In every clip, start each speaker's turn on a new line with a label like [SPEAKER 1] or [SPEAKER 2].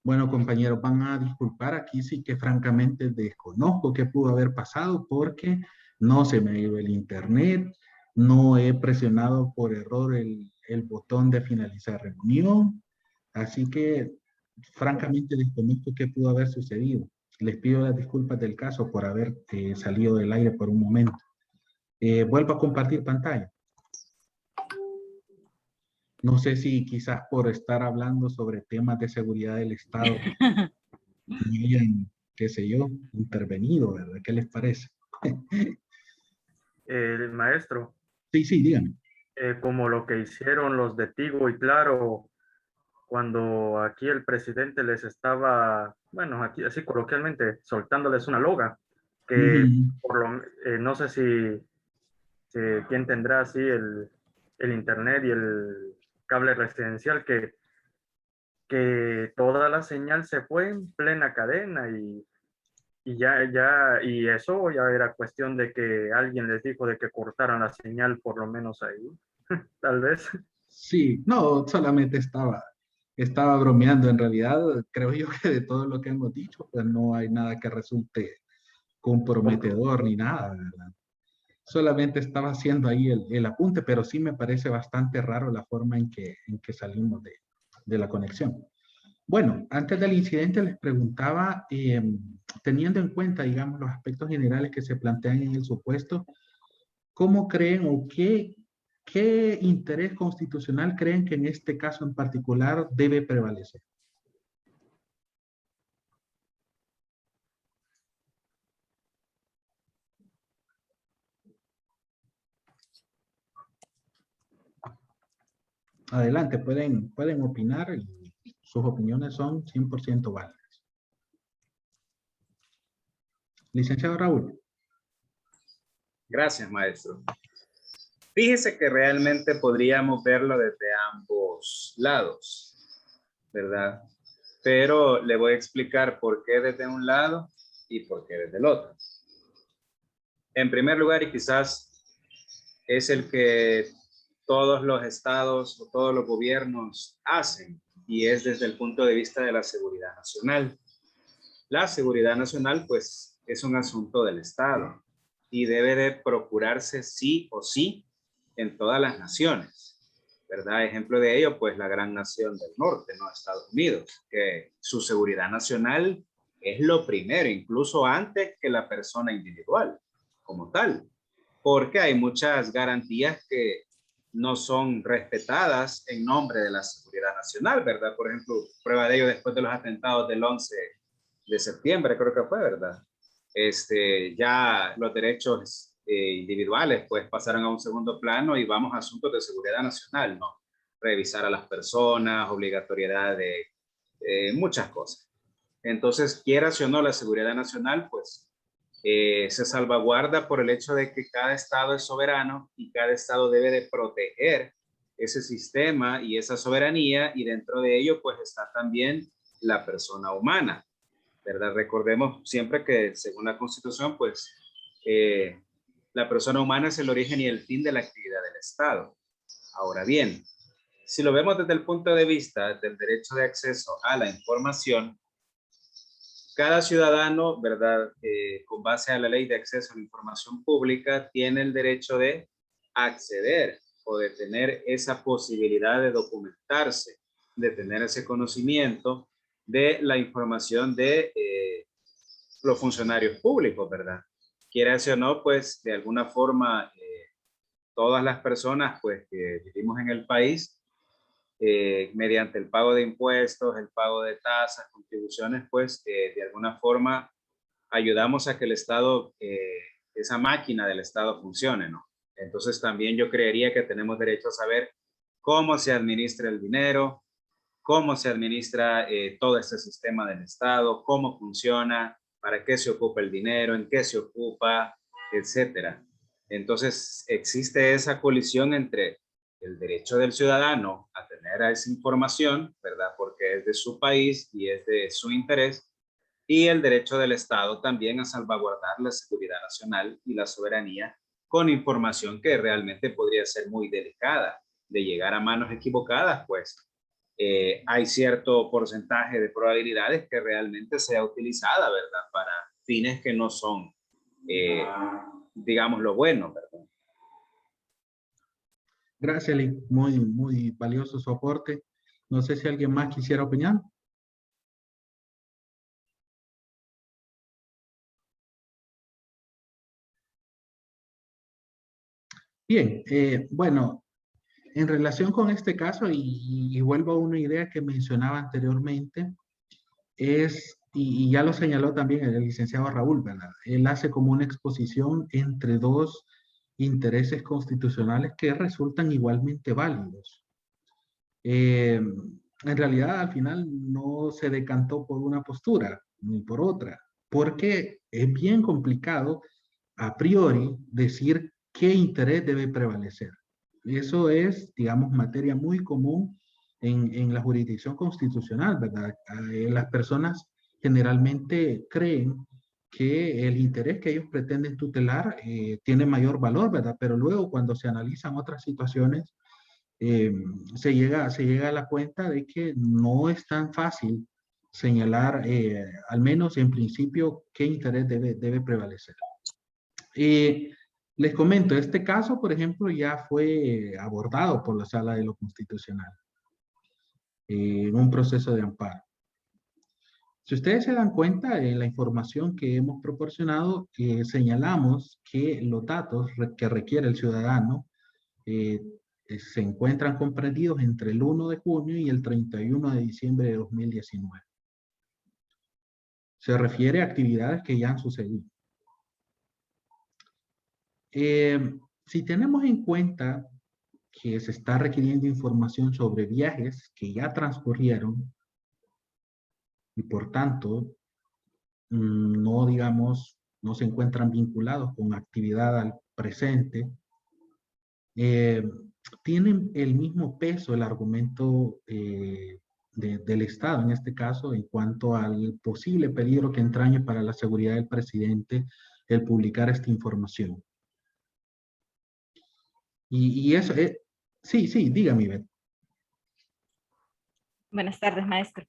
[SPEAKER 1] Bueno, compañeros, van a disculpar, aquí sí que francamente desconozco qué pudo haber pasado porque no se me ha ido el internet, no he presionado por error el botón de finalizar reunión, así que francamente desconozco qué pudo haber sucedido. Les pido las disculpas del caso por haber salido del aire por un momento. Vuelvo a compartir pantalla. No sé si quizás por estar hablando sobre temas de seguridad del Estado hayan, qué sé yo, intervenido, ¿verdad? ¿Qué les parece?
[SPEAKER 2] El maestro,
[SPEAKER 1] Sí, sí, díganme.
[SPEAKER 2] como lo que hicieron los de Tigo y Claro cuando aquí el presidente les estaba, bueno, aquí así coloquialmente, soltándoles una loga, que
[SPEAKER 1] Ujú.
[SPEAKER 2] por lo, no sé si quién tendrá así el internet y el cable residencial, que toda la señal se fue en plena cadena y eso ya era cuestión de que alguien les dijo de que cortaran la señal por lo menos ahí, tal vez.
[SPEAKER 1] Sí, no, solamente estaba bromeando. En realidad, creo yo que de todo lo que hemos dicho, pues no hay nada que resulte comprometedor ni nada, ¿verdad? Solamente estaba haciendo ahí el apunte, pero sí me parece bastante raro la forma en que salimos de la conexión. Bueno, antes del incidente les preguntaba, teniendo en cuenta, digamos, los aspectos generales que se plantean en el supuesto, ¿cómo creen o qué interés constitucional creen que en este caso en particular debe prevalecer? Adelante, pueden opinar y sus opiniones son 100% válidas. Licenciado Raúl.
[SPEAKER 3] Gracias, maestro. Fíjese que realmente podríamos verlo desde ambos lados, ¿verdad? Pero le voy a explicar por qué desde un lado y por qué desde el otro. En primer lugar, y quizás es el que todos los estados o todos los gobiernos hacen, y es desde el punto de vista de la seguridad nacional. La seguridad nacional, pues, es un asunto del Estado y debe de procurarse sí o sí en todas las naciones, ¿verdad? Ejemplo de ello, pues, la gran nación del norte, ¿no? Estados Unidos, que su seguridad nacional es lo primero, incluso antes que la persona individual como tal, porque hay muchas garantías que no son respetadas en nombre de la seguridad nacional, ¿verdad? Por ejemplo, prueba de ello después de los atentados del 11 de septiembre, creo que fue, ¿verdad? Ya los derechos individuales pues pasaron a un segundo plano y vamos a asuntos de seguridad nacional, ¿no? Revisar a las personas, obligatoriedad de muchas cosas. Entonces, quieras o no, la seguridad nacional pues se salvaguarda por el hecho de que cada estado es soberano y cada estado debe de proteger ese sistema y esa soberanía, y dentro de ello pues está también la persona humana, ¿verdad? Recordemos siempre que según la Constitución, pues la persona humana es el origen y el fin de la actividad del Estado. Ahora bien, si lo vemos desde el punto de vista del derecho de acceso a la información, cada ciudadano, ¿verdad? Con base a la ley de acceso a la información pública, tiene el derecho de acceder o de tener esa posibilidad de documentarse, de tener ese conocimiento de la información de los funcionarios públicos, ¿verdad? Quiera o no, pues de alguna forma todas las personas pues que vivimos en el país, mediante el pago de impuestos, el pago de tasas, contribuciones, pues de alguna forma ayudamos a que el Estado, esa máquina del Estado funcione, ¿no? Entonces también yo creería que tenemos derecho a saber cómo se administra el dinero, cómo se administra todo este sistema del Estado, cómo funciona, para qué se ocupa el dinero, en qué se ocupa, etcétera. Entonces existe esa colisión entre el derecho del ciudadano a tener esa información, ¿verdad? Porque es de su país y es de su interés, y el derecho del Estado también a salvaguardar la seguridad nacional y la soberanía con información que realmente podría ser muy delicada de llegar a manos equivocadas, pues hay cierto porcentaje de probabilidades que realmente sea utilizada, ¿verdad? Para fines que no son, digamos, lo bueno, ¿verdad?
[SPEAKER 1] Gracias, Lee. Muy, muy valioso su aporte. No sé si alguien más quisiera opinar. Bien, bueno, en relación con este caso, y vuelvo a una idea que mencionaba anteriormente, y ya lo señaló también el licenciado Raúl, ¿verdad? Él hace como una exposición entre dos intereses constitucionales que resultan igualmente válidos. En realidad, al final no se decantó por una postura ni por otra, porque es bien complicado a priori decir qué interés debe prevalecer. Eso es, digamos, materia muy común en la jurisdicción constitucional, ¿verdad? Las personas generalmente creen que el interés que ellos pretenden tutelar tiene mayor valor, ¿verdad? Pero luego cuando se analizan otras situaciones, eh, se llega a la cuenta de que no es tan fácil señalar, al menos en principio, qué interés debe prevalecer. Les comento, este caso, por ejemplo, ya fue abordado por la Sala de lo Constitucional en un proceso de amparo. Si ustedes se dan cuenta, en la información que hemos proporcionado, señalamos que los datos que requiere el ciudadano eh, se encuentran comprendidos entre el 1 de junio y el 31 de diciembre de 2019. Se refiere a actividades que ya han sucedido. Si tenemos en cuenta que se está requiriendo información sobre viajes que ya transcurrieron y por tanto no, digamos, no se encuentran vinculados con actividad al presente, tienen el mismo peso el argumento del Estado, en este caso, en cuanto al posible peligro que entrañe para la seguridad del presidente el publicar esta información. Y eso, sí, sí, dígame, Ivette.
[SPEAKER 4] Buenas tardes, maestro.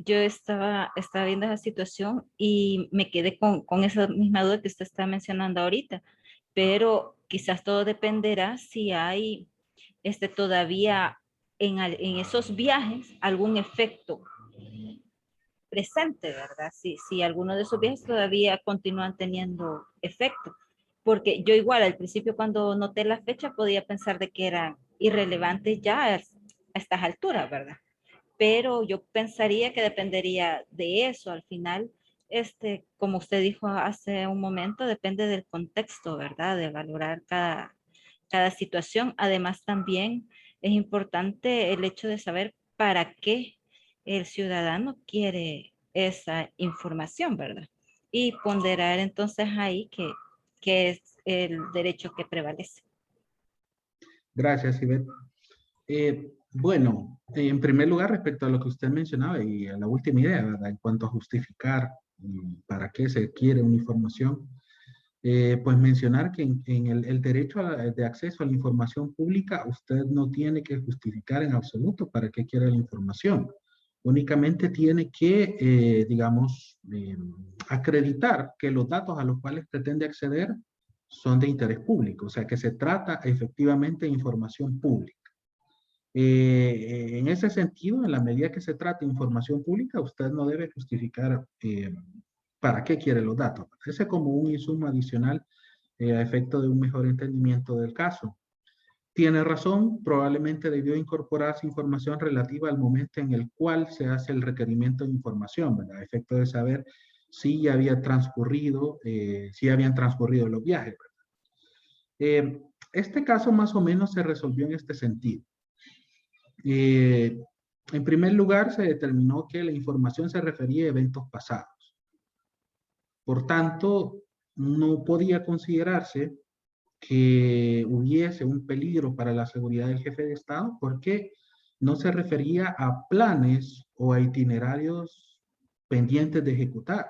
[SPEAKER 4] Yo estaba viendo esa situación y me quedé con esa misma duda que usted está mencionando ahorita, pero quizás todo dependerá si hay todavía en esos viajes algún efecto presente, ¿verdad? Si alguno de esos viajes todavía continúan teniendo efecto. Porque yo igual al principio cuando noté la fecha podía pensar de que eran irrelevantes ya a estas alturas, ¿verdad? Pero yo pensaría que dependería de eso. Al final, como usted dijo hace un momento, depende del contexto, ¿verdad? De valorar cada situación. Además, también es importante el hecho de saber para qué el ciudadano quiere esa información, ¿verdad? Y ponderar entonces ahí que es el derecho que prevalece.
[SPEAKER 1] Gracias, Ivette. Bueno, en primer lugar, respecto a lo que usted mencionaba y a la última idea, ¿verdad? En cuanto a justificar para qué se quiere una información, pues mencionar que en el derecho de acceso a la información pública, usted no tiene que justificar en absoluto para qué quiere la información. Únicamente tiene que, digamos, acreditar que los datos a los cuales pretende acceder son de interés público, o sea, que se trata efectivamente de información pública. En ese sentido, en la medida que se trate de información pública, usted no debe justificar para qué quiere los datos. Ese es como un insumo adicional a efecto de un mejor entendimiento del caso. Tiene razón, probablemente debió incorporarse información relativa al momento en el cual se hace el requerimiento de información, ¿verdad? A efecto de saber si ya había transcurrido, si habían transcurrido los viajes, ¿verdad? Este caso más o menos se resolvió en este sentido. En primer lugar, se determinó que la información se refería a eventos pasados. Por tanto, no podía considerarse que hubiese un peligro para la seguridad del jefe de Estado porque no se refería a planes o a itinerarios pendientes de ejecutar.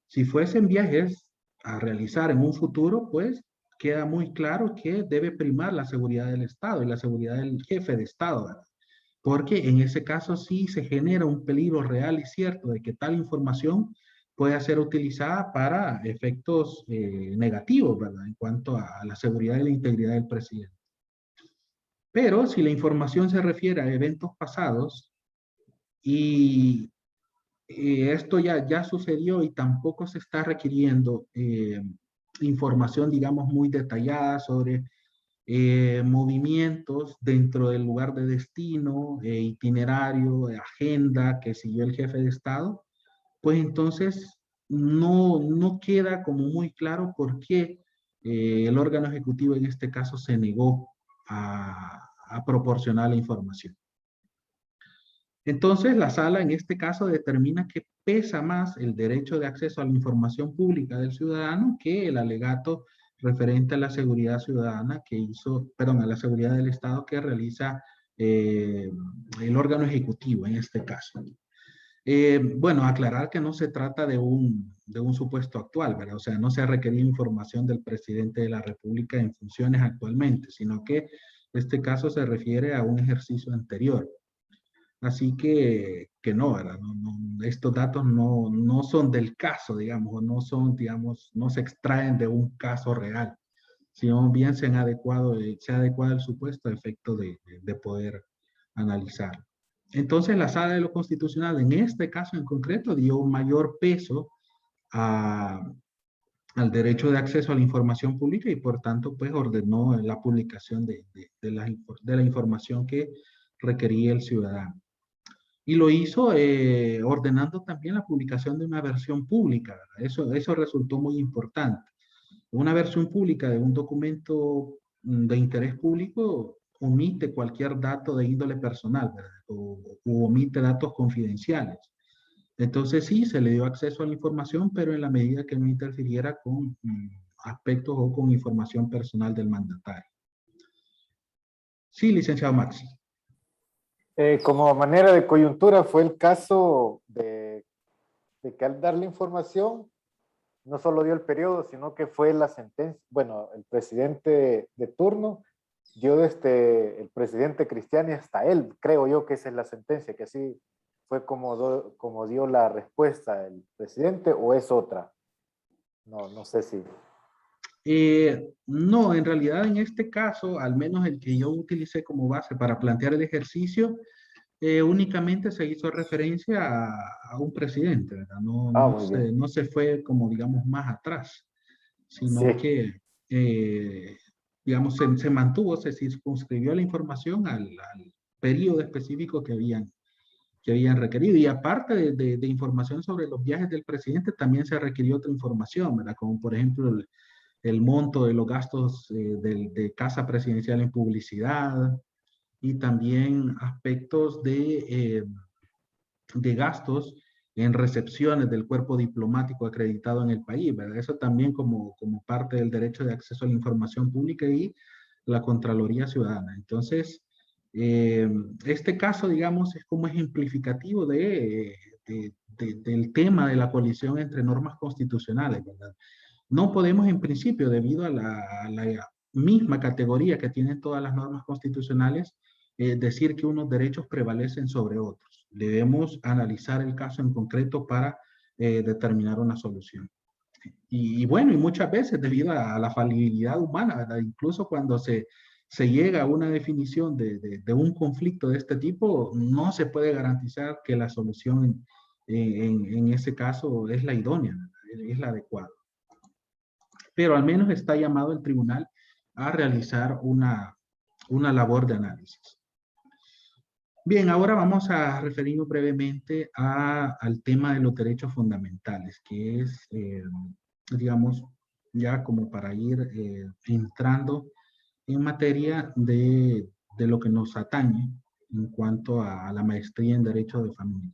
[SPEAKER 1] Si fuesen viajes a realizar en un futuro, pues queda muy claro que debe primar la seguridad del Estado y la seguridad del jefe de Estado, ¿verdad? Porque en ese caso sí se genera un peligro real y cierto de que tal información pueda ser utilizada para efectos negativos, ¿verdad? En cuanto a la seguridad y la integridad del presidente. Pero si la información se refiere a eventos pasados y esto ya sucedió y tampoco se está requiriendo información, digamos, muy detallada sobre movimientos dentro del lugar de destino, itinerario, agenda que siguió el jefe de Estado, pues entonces no queda como muy claro por qué el órgano ejecutivo en este caso se negó a proporcionar la información. Entonces, la sala en este caso determina que pesa más el derecho de acceso a la información pública del ciudadano que el alegato referente a la seguridad ciudadana que hizo, perdón, a la seguridad del Estado que realiza el órgano ejecutivo en este caso. Bueno, aclarar que no se trata de un supuesto actual, ¿verdad? O sea, no se ha requerido información del presidente de la República en funciones actualmente, sino que este caso se refiere a un ejercicio anterior. Así que no, ¿verdad? Estos datos no son del caso, digamos, o no son, digamos, no se extraen de un caso real, sino bien se ha adecuado el supuesto a efecto de poder analizarlo. Entonces, la Sala de lo Constitucional, en este caso en concreto, dio un mayor peso al derecho de acceso a la información pública y por tanto, pues ordenó la publicación de la información que requería el ciudadano. Y lo hizo ordenando también la publicación de una versión pública, ¿verdad? Eso resultó muy importante. Una versión pública de un documento de interés público omite cualquier dato de índole personal, ¿verdad? O omite datos confidenciales. Entonces sí, se le dio acceso a la información, pero en la medida que no interfiriera con aspectos o con información personal del mandatario. Sí, licenciado Maxi.
[SPEAKER 5] Como manera de coyuntura fue el caso de que al dar la información no solo dio el periodo, sino que fue la sentencia, bueno, el presidente de turno dio desde el presidente Cristiani hasta él, creo yo que esa es la sentencia, que así fue como dio la respuesta el presidente, o es otra. No sé si...
[SPEAKER 1] No, en realidad en este caso, al menos el que yo utilicé como base para plantear el ejercicio, únicamente se hizo referencia a un presidente, ¿verdad? No se fue como, digamos, más atrás, sino que, digamos, se mantuvo, se circunscribió la información al periodo específico que habían requerido. Y aparte de información sobre los viajes del presidente, también se requirió otra información, ¿verdad? Como por ejemplo el monto de los gastos de casa presidencial en publicidad, y también aspectos de gastos en recepciones del cuerpo diplomático acreditado en el país, ¿verdad? Eso también como parte del derecho de acceso a la información pública y la Contraloría Ciudadana. Entonces, este caso, digamos, es como ejemplificativo del tema de la colisión entre normas constitucionales, ¿verdad? No podemos en principio, debido a la misma categoría que tienen todas las normas constitucionales, decir que unos derechos prevalecen sobre otros. Debemos analizar el caso en concreto para determinar una solución. Y bueno, y muchas veces debido a la falibilidad humana, ¿verdad? Incluso cuando se llega a una definición de un conflicto de este tipo, no se puede garantizar que la solución en ese caso es la idónea, es la adecuada. Pero al menos está llamado el tribunal a realizar una labor de análisis. Bien, ahora vamos a referirnos brevemente al tema de los derechos fundamentales, que es, digamos, ya como para ir entrando en materia de lo que nos atañe en cuanto a la maestría en Derecho de Familia.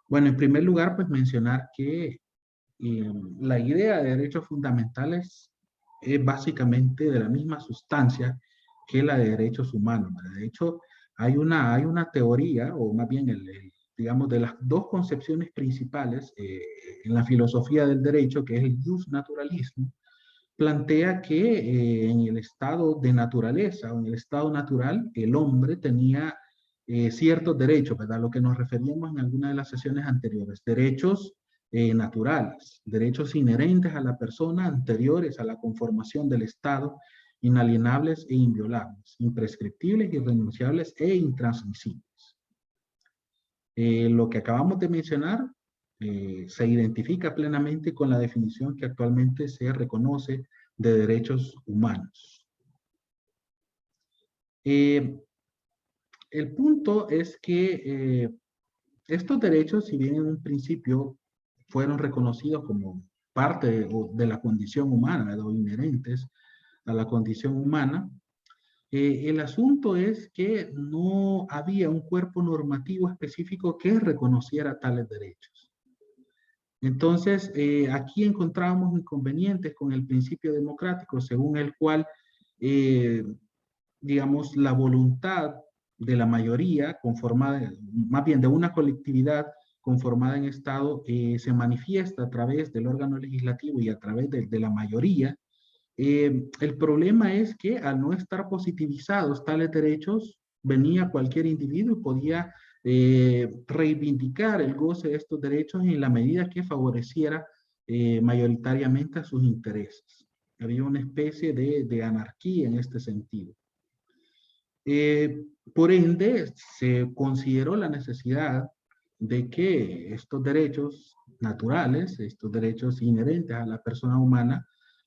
[SPEAKER 1] Bueno, en primer lugar, pues mencionar que la idea de derechos fundamentales es básicamente de la misma sustancia que la de derechos humanos. De hecho, hay una teoría, o más bien, digamos, de las dos concepciones principales en la filosofía del derecho, que es el justnaturalismo, plantea que en el estado de naturaleza o en el estado natural, el hombre tenía ciertos derechos, ¿verdad? Lo que nos referíamos en alguna de las sesiones anteriores, derechos naturales, derechos inherentes a la persona anteriores a la conformación del Estado, inalienables e inviolables, imprescriptibles, irrenunciables e intransmisibles. Lo que acabamos de mencionar se identifica plenamente con la definición que actualmente se reconoce de derechos humanos. El punto es que estos derechos, si bien en un principio fueron reconocidos como parte de la condición humana, o inherentes a la condición humana, el asunto es que no había un cuerpo normativo específico que reconociera tales derechos. Entonces, aquí encontrábamos inconvenientes con el principio democrático, según el cual, digamos, la voluntad de la mayoría conformada, más bien de una colectividad conformada en Estado, se manifiesta a través del órgano legislativo y a través de la mayoría. El problema es que al no estar positivizados tales derechos, venía cualquier individuo y podía reivindicar el goce de estos derechos en la medida que favoreciera mayoritariamente a sus intereses. Había una especie de anarquía en este sentido. Por ende, se consideró la necesidad de que estos derechos naturales, estos derechos inherentes a la persona humana,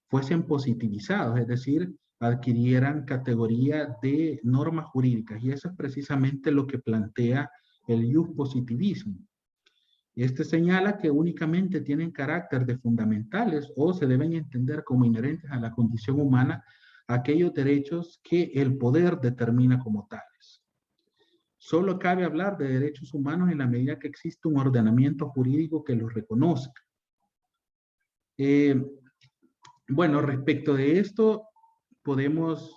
[SPEAKER 1] fuesen positivizados, es decir, adquirieran categoría de normas jurídicas. Y eso es precisamente lo que plantea el iuspositivismo. Este señala que únicamente tienen carácter de fundamentales o se deben entender como inherentes a la condición humana aquellos derechos que el poder determina como tales. Solo cabe hablar de derechos humanos en la medida que existe un ordenamiento jurídico que los reconozca. Bueno, respecto de esto, podemos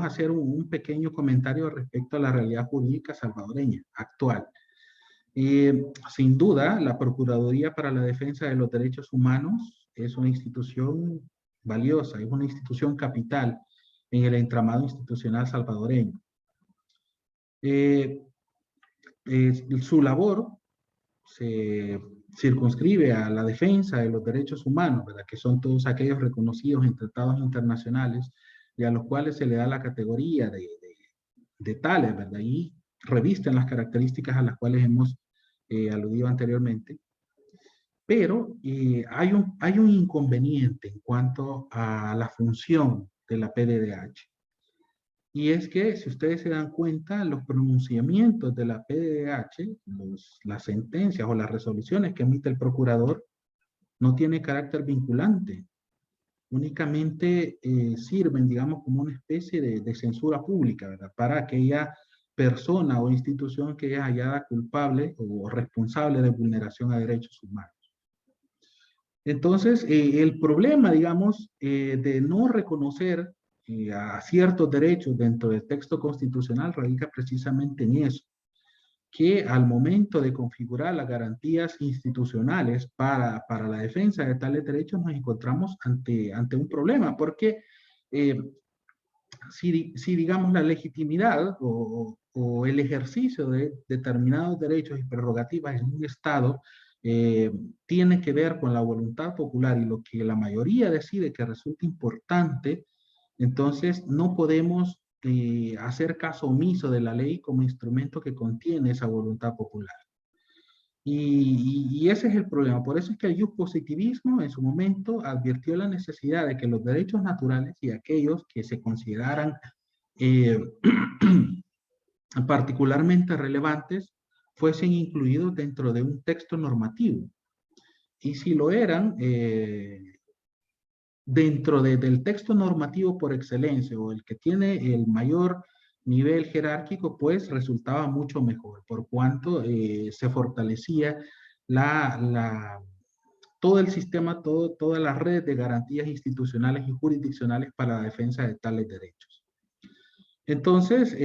[SPEAKER 1] hacer un pequeño comentario respecto a la realidad jurídica salvadoreña actual. Sin duda, la Procuraduría para la Defensa de los Derechos Humanos es una institución valiosa, es una institución capital en el entramado institucional salvadoreño. Su labor se circunscribe a la defensa de los derechos humanos, ¿verdad? Que son todos aquellos reconocidos en tratados internacionales y a los cuales se le da la categoría de tales, ¿verdad? Y revisten las características a las cuales hemos aludido anteriormente. Pero hay un inconveniente en cuanto a la función de la PDDH. Y es que, si ustedes se dan cuenta, los pronunciamientos de la PDDH, las sentencias o las resoluciones que emite el procurador, no tienen carácter vinculante. Únicamente sirven, digamos, como una especie de censura pública, ¿verdad? Para aquella persona o institución que es hallada culpable o responsable de vulneración a derechos humanos. Entonces, el problema, digamos, de no reconocer a ciertos derechos dentro del texto constitucional radica precisamente en eso, que al momento de configurar las garantías institucionales para la defensa de tales derechos nos encontramos ante un problema, porque si digamos la legitimidad o el ejercicio de determinados derechos y prerrogativas en un Estado tiene que ver con la voluntad popular y lo que la mayoría decide que resulta importante, entonces no podemos hacer caso omiso de la ley como instrumento que contiene esa voluntad popular. Y ese es el problema. Por eso es que el iuspositivismo en su momento advirtió la necesidad de que los derechos naturales y aquellos que se consideraran particularmente relevantes fuesen incluidos dentro de un texto normativo. Y si lo eran, dentro del texto normativo por excelencia o el que tiene el mayor nivel jerárquico, pues resultaba mucho mejor, por cuanto se fortalecía todo el sistema, toda la red de garantías institucionales y jurisdiccionales para la defensa de tales derechos. Entonces,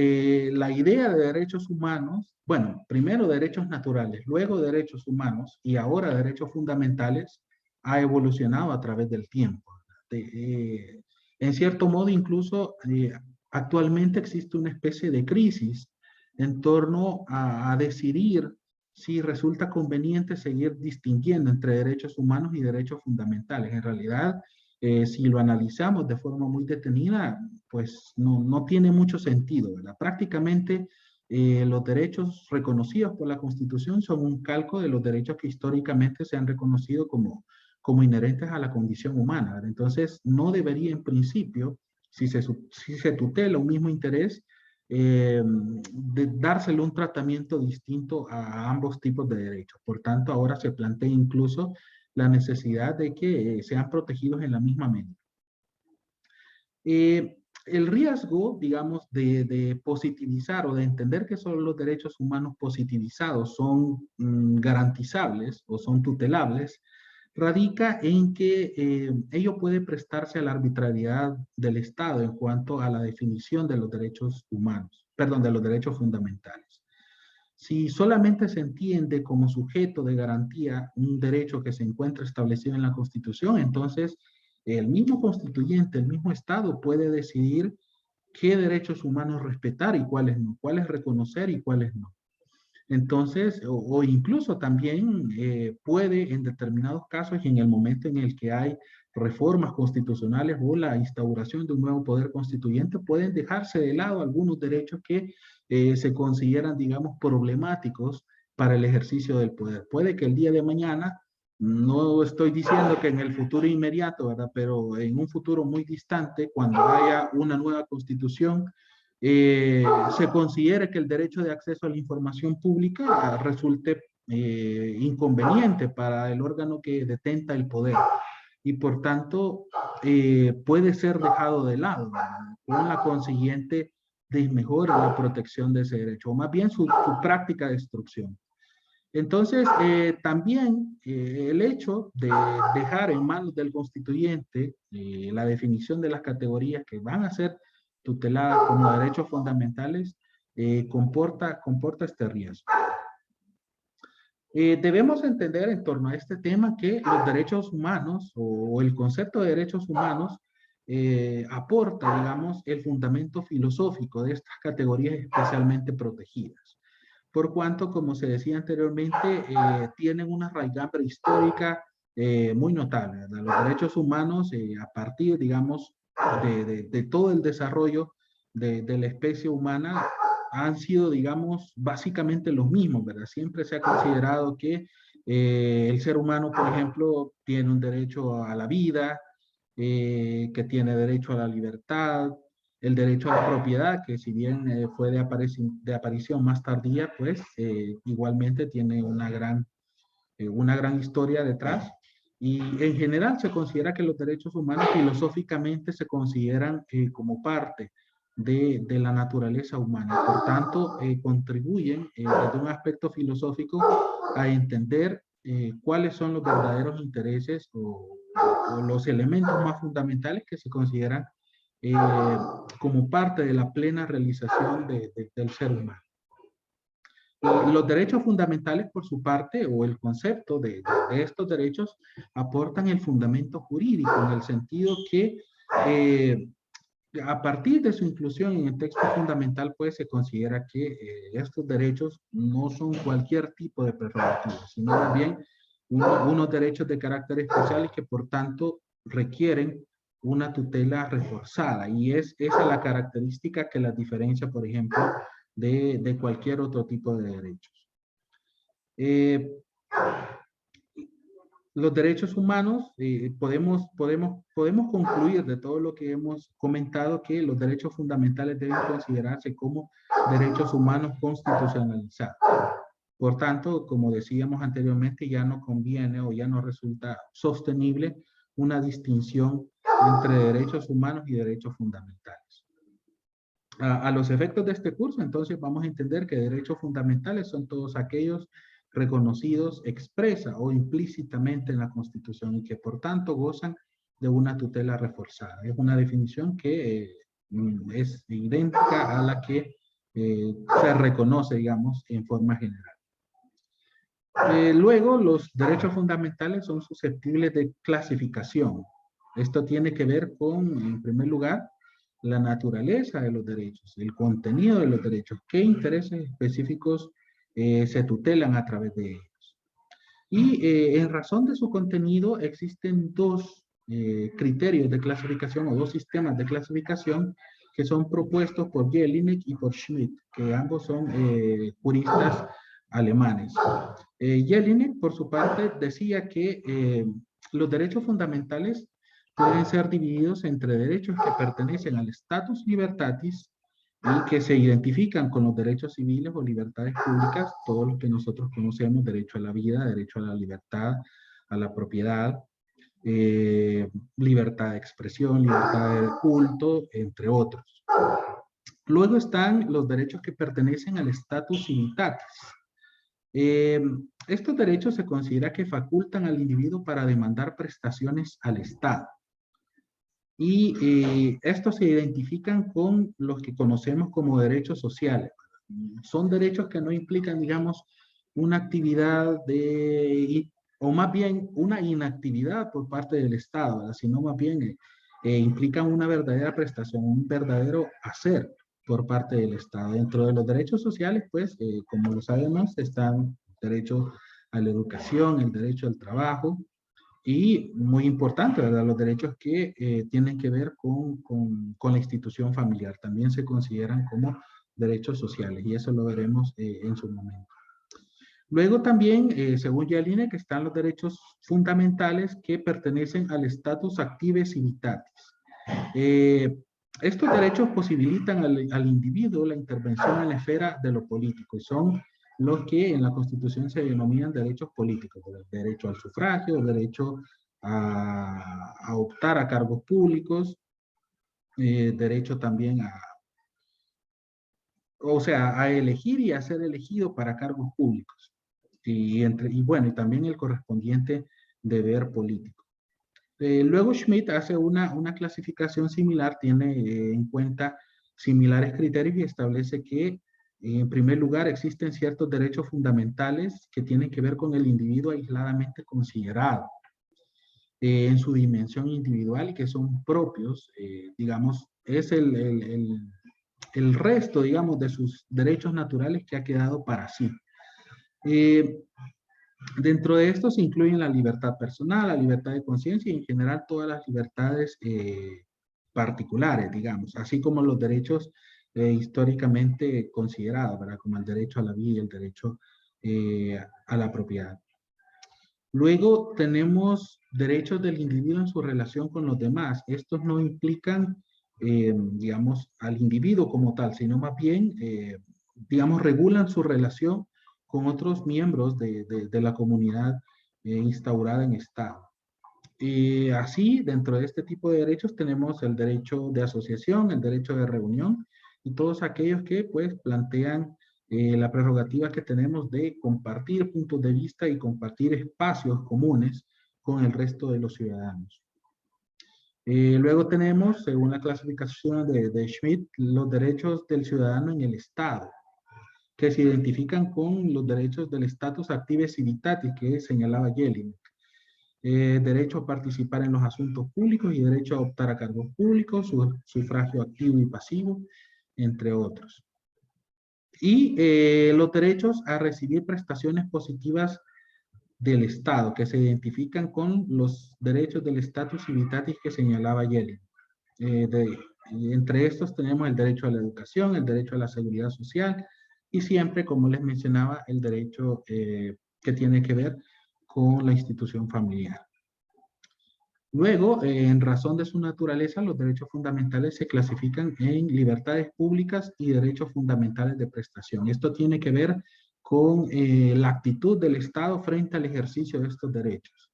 [SPEAKER 1] la idea de derechos humanos, bueno, primero derechos naturales, luego derechos humanos y ahora derechos fundamentales, ha evolucionado a través del tiempo. en cierto modo incluso actualmente existe una especie de crisis en torno a decidir si resulta conveniente seguir distinguiendo entre derechos humanos y derechos fundamentales. En realidad, si lo analizamos de forma muy detenida, pues no tiene mucho sentido, ¿verdad? Prácticamente los derechos reconocidos por la Constitución son un calco de los derechos que históricamente se han reconocido como inherentes a la condición humana, ¿verdad? Entonces, no debería en principio, si se tutela un mismo interés, de dársele un tratamiento distinto a ambos tipos de derechos. Por tanto, ahora se plantea incluso la necesidad de que sean protegidos en la misma medida. El riesgo, digamos, de positivizar o de entender que solo los derechos humanos positivizados son garantizables o son tutelables, radica en que ello puede prestarse a la arbitrariedad del Estado en cuanto a la definición de los derechos humanos, perdón, de los derechos fundamentales. Si solamente se entiende como sujeto de garantía un derecho que se encuentra establecido en la Constitución, entonces el mismo constituyente, el mismo Estado puede decidir qué derechos humanos respetar y cuáles no, cuáles reconocer y cuáles no. Entonces, o incluso también puede en determinados casos y en el momento en el que hay reformas constitucionales o la instauración de un nuevo poder constituyente, pueden dejarse de lado algunos derechos que se consideran, digamos, problemáticos para el ejercicio del poder. Puede que el día de mañana, no estoy diciendo que en el futuro inmediato, ¿verdad? Pero en un futuro muy distante, cuando haya una nueva constitución, se considere que el derecho de acceso a la información pública resulte inconveniente para el órgano que detenta el poder y por tanto puede ser dejado de lado, ¿verdad? Con la consiguiente desmejora la protección de ese derecho o más bien su práctica destrucción. Entonces, también el hecho de dejar en manos del constituyente la definición de las categorías que van a ser tuteladas como derechos fundamentales comporta este riesgo. Debemos entender en torno a este tema que los derechos humanos o el concepto de derechos humanos aporta, digamos, el fundamento filosófico de estas categorías especialmente protegidas. Por cuanto, como se decía anteriormente, tienen una raigambre histórica muy notable, ¿verdad? Los derechos humanos, a partir, digamos, de todo el desarrollo de la especie humana, han sido, digamos, básicamente los mismos, ¿verdad? Siempre se ha considerado que el ser humano, por ejemplo, tiene un derecho a la vida, que tiene derecho a la libertad, el derecho a la propiedad, que si bien fue de aparición más tardía, pues igualmente tiene una gran historia detrás. Y en general se considera que los derechos humanos filosóficamente se consideran como parte de la naturaleza humana. Por tanto, contribuyen desde un aspecto filosófico a entender cuáles son los verdaderos intereses o los elementos más fundamentales que se consideran como parte de la plena realización del ser humano. Los derechos fundamentales, por su parte, o el concepto de estos derechos, aportan el fundamento jurídico en el sentido que a partir de su inclusión en el texto fundamental, pues se considera que estos derechos no son cualquier tipo de prerrogativa, sino más bien unos derechos de carácter especial y que por tanto requieren una tutela reforzada. Y es esa la característica que las diferencia, por ejemplo, de cualquier otro tipo de derechos. Los derechos humanos, podemos concluir de todo lo que hemos comentado que los derechos fundamentales deben considerarse como derechos humanos constitucionalizados. Por tanto, como decíamos anteriormente, ya no conviene o ya no resulta sostenible una distinción entre derechos humanos y derechos fundamentales. A los efectos de este curso, entonces vamos a entender que derechos fundamentales son todos aquellos reconocidos expresa o implícitamente en la Constitución y que por tanto gozan de una tutela reforzada. Es una definición que es idéntica a la que se reconoce, digamos, en forma general. Luego, los derechos fundamentales son susceptibles de clasificación. Esto tiene que ver con, en primer lugar, la naturaleza de los derechos, el contenido de los derechos, qué intereses específicos se tutelan a través de ellos. Y en razón de su contenido existen dos criterios de clasificación o dos sistemas de clasificación que son propuestos por Jelinek y por Schmidt, que ambos son juristas alemanes. Jelinek, por su parte, decía que los derechos fundamentales pueden ser divididos entre derechos que pertenecen al status libertatis y que se identifican con los derechos civiles o libertades públicas, todo lo que nosotros conocemos, derecho a la vida, derecho a la libertad, a la propiedad, libertad de expresión, libertad de culto, entre otros. Luego están los derechos que pertenecen al status civitatis. Estos derechos se considera que facultan al individuo para demandar prestaciones al Estado. Y estos se identifican con los que conocemos como derechos sociales. Son derechos que no implican, digamos, una actividad o más bien una inactividad por parte del Estado, ¿verdad? Sino más bien implican una verdadera prestación, un verdadero hacer por parte del Estado. Dentro de los derechos sociales, pues, como lo sabemos, están el derecho a la educación, el derecho al trabajo, y muy importante, ¿verdad? Los derechos que tienen que ver con la institución familiar también se consideran como derechos sociales y eso lo veremos en su momento. Luego también, según Jelinek, están los derechos fundamentales que pertenecen al status active civitatis. Estos derechos posibilitan al individuo la intervención en la esfera de lo político y son los que en la Constitución se denominan derechos políticos, el derecho al sufragio, el derecho a optar a cargos públicos, derecho también a elegir y a ser elegido para cargos públicos. Y bueno, y también el correspondiente deber político. Luego Schmidt hace una clasificación similar, tiene en cuenta similares criterios y establece que en primer lugar existen ciertos derechos fundamentales que tienen que ver con el individuo aisladamente considerado en su dimensión individual y que son propios, digamos, es el resto, digamos, de sus derechos naturales que ha quedado para sí. Dentro de estos se incluyen la libertad personal, la libertad de conciencia y en general todas las libertades particulares, digamos, así como los derechos históricamente considerados, ¿verdad? Como el derecho a la vida y el derecho a la propiedad. Luego tenemos derechos del individuo en su relación con los demás. Estos no implican, digamos, al individuo como tal, sino más bien, digamos, regulan su relación con otros miembros de la comunidad instaurada en Estado. Así, dentro de este tipo de derechos tenemos el derecho de asociación, el derecho de reunión y todos aquellos que pues plantean la prerrogativa que tenemos de compartir puntos de vista y compartir espacios comunes con el resto de los ciudadanos. Luego tenemos, según la clasificación de Schmidt, los derechos del ciudadano en el Estado, que se identifican con los derechos del status active civitatis que señalaba Jelinek. Derecho a participar en los asuntos públicos y derecho a optar a cargos públicos, sufragio activo y pasivo, entre otros. Y los derechos a recibir prestaciones positivas del Estado, que se identifican con los derechos del status civitatis que señalaba Jelinek. Entre estos tenemos el derecho a la educación, el derecho a la seguridad social y siempre, como les mencionaba, el derecho que tiene que ver con la institución familiar. Luego, en razón de su naturaleza, los derechos fundamentales se clasifican en libertades públicas y derechos fundamentales de prestación. Esto tiene que ver con la actitud del Estado frente al ejercicio de estos derechos.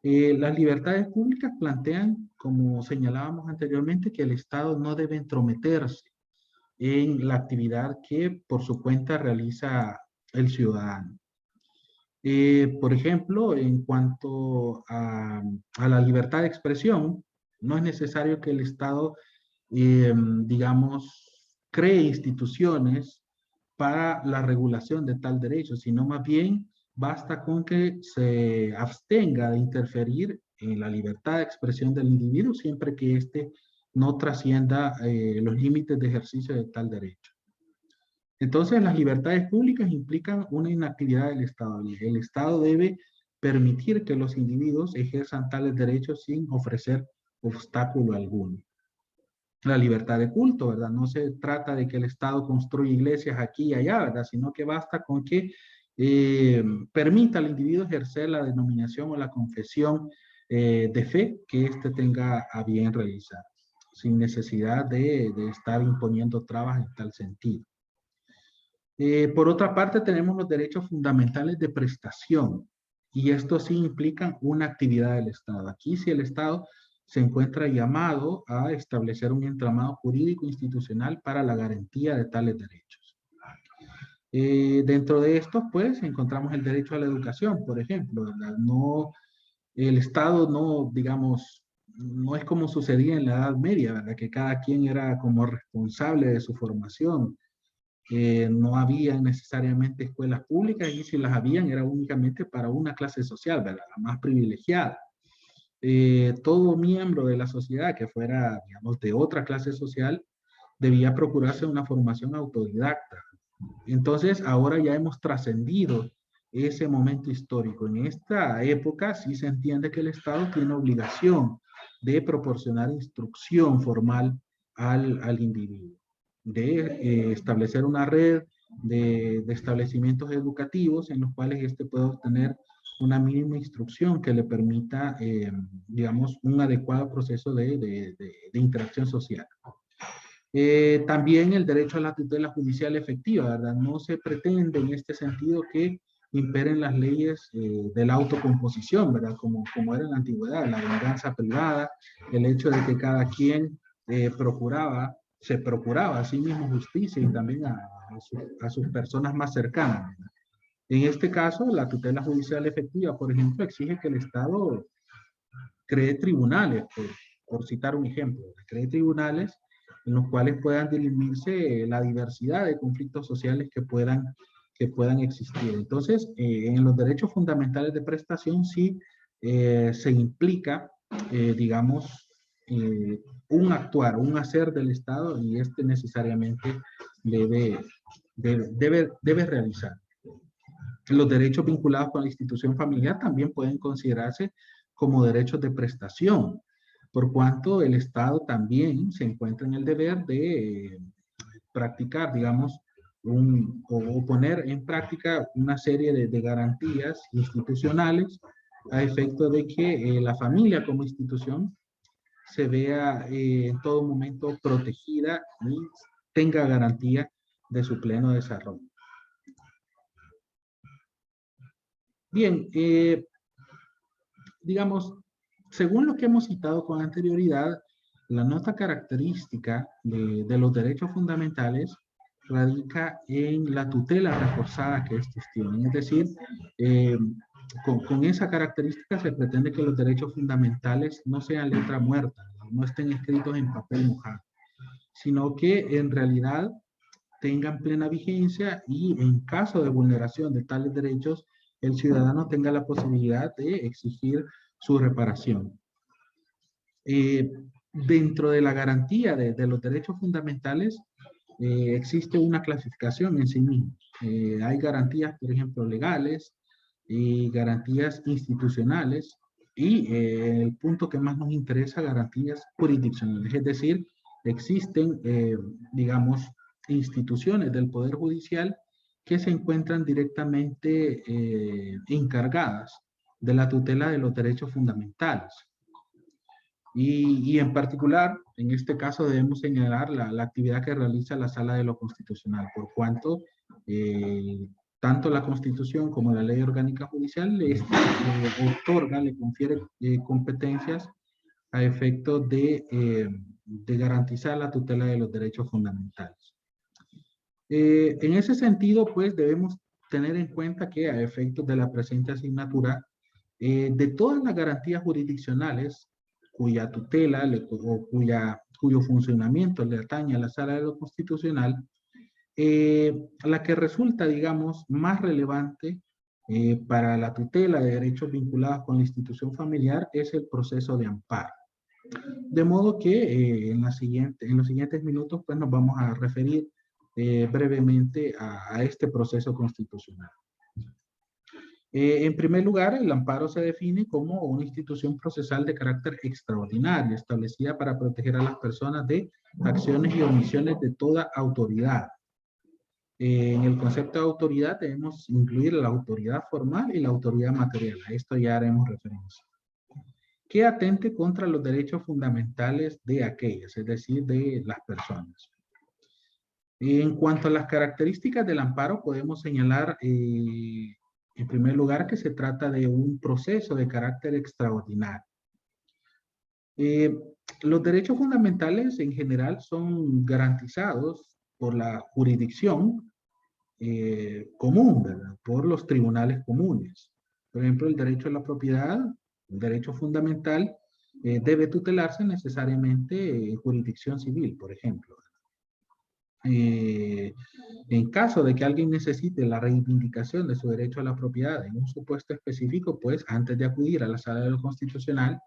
[SPEAKER 1] Las libertades públicas plantean, como señalábamos anteriormente, que el Estado no debe entrometerse en la actividad que por su cuenta realiza el ciudadano. Por ejemplo, en cuanto a la libertad de expresión, no es necesario que el Estado, digamos, cree instituciones para la regulación de tal derecho, sino más bien basta con que se abstenga de interferir en la libertad de expresión del individuo siempre que éste no trascienda los límites de ejercicio de tal derecho. Entonces, las libertades públicas implican una inactividad del Estado. El Estado debe permitir que los individuos ejerzan tales derechos sin ofrecer obstáculo alguno. La libertad de culto, ¿verdad? No se trata de que el Estado construya iglesias aquí y allá, ¿verdad? Sino que basta con que permita al individuo ejercer la denominación o la confesión de fe que éste tenga a bien realizar, sin necesidad de estar imponiendo trabas en tal sentido. Por otra parte, tenemos los derechos fundamentales de prestación, y estos sí implican una actividad del Estado. Aquí, si el Estado se encuentra llamado a establecer un entramado jurídico institucional para la garantía de tales derechos. Dentro de estos, pues, encontramos el derecho a la educación, por ejemplo, ¿verdad? No, el Estado no, digamos, no es como sucedía en la Edad Media, ¿verdad? Que cada quien era como responsable de su formación. No había necesariamente escuelas públicas, y si las habían era únicamente para una clase social, ¿verdad? La más privilegiada. Todo miembro de la sociedad que fuera, digamos, de otra clase social, debía procurarse una formación autodidacta. Entonces, ahora ya hemos trascendido ese momento histórico. En esta época sí se entiende que el Estado tiene obligación de proporcionar instrucción formal al individuo, de establecer una red de establecimientos educativos en los cuales éste pueda obtener una mínima instrucción que le permita, digamos, un adecuado proceso de interacción social. También el derecho a la tutela judicial efectiva, ¿verdad? No se pretende en este sentido que imperen las leyes de la autocomposición, ¿verdad? Como era en la antigüedad, la venganza privada, el hecho de que cada quien se procuraba a sí mismo justicia y también a sus personas más cercanas, ¿verdad? En este caso, la tutela judicial efectiva, por ejemplo, exige que el Estado cree tribunales, por citar un ejemplo, cree tribunales en los cuales puedan dirimirse la diversidad de conflictos sociales que puedan existir. Entonces, en los derechos fundamentales de prestación sí se implica, digamos, un actuar, un hacer del Estado, y este necesariamente debe realizar. Los derechos vinculados con la institución familiar también pueden considerarse como derechos de prestación, por cuanto el Estado también se encuentra en el deber de practicar, digamos, o poner en práctica una serie de garantías institucionales a efecto de que la familia como institución se vea en todo momento protegida y tenga garantía de su pleno desarrollo. Bien, digamos, según lo que hemos citado con anterioridad, la nota característica de los derechos fundamentales radica en la tutela reforzada que estos tienen. Es decir, con esa característica se pretende que los derechos fundamentales no sean letra muerta, no estén escritos en papel mojado, sino que en realidad tengan plena vigencia, y en caso de vulneración de tales derechos, el ciudadano tenga la posibilidad de exigir su reparación. Dentro de la garantía de los derechos fundamentales, existe una clasificación en sí misma. Hay garantías, por ejemplo, legales, y garantías institucionales, y el punto que más nos interesa, garantías jurisdiccionales. Es decir, existen, digamos, instituciones del Poder Judicial que se encuentran directamente encargadas de la tutela de los derechos fundamentales. Y en particular, en este caso debemos señalar la actividad que realiza la Sala de lo Constitucional, por cuanto tanto la Constitución como la Ley Orgánica Judicial le confiere competencias a efecto de garantizar la tutela de los derechos fundamentales. En ese sentido, pues debemos tener en cuenta que a efectos de la presente asignatura, de todas las garantías jurisdiccionales cuya tutela o cuyo funcionamiento le atañe a la Sala de lo Constitucional, la que resulta, digamos, más relevante para la tutela de derechos vinculados con la institución familiar es el proceso de amparo. De modo que en los siguientes minutos pues, nos vamos a referir brevemente a este proceso constitucional. En primer lugar, el amparo se define como una institución procesal de carácter extraordinario, establecida para proteger a las personas de acciones y omisiones de toda autoridad. En el concepto de autoridad debemos incluir la autoridad formal y la autoridad material. A esto ya haremos referencia. Que atente contra los derechos fundamentales de aquellas, es decir, de las personas. En cuanto a las características del amparo, podemos señalar, en primer lugar, que se trata de un proceso de carácter extraordinario. Los derechos fundamentales en general son garantizados por la jurisdicción común, ¿verdad? Por los tribunales comunes. Por ejemplo, el derecho a la propiedad, un derecho fundamental, debe tutelarse necesariamente en jurisdicción civil, por ejemplo. En caso de que alguien necesite la reivindicación de su derecho a la propiedad en un supuesto específico, pues antes de acudir a la sala de lo constitucional,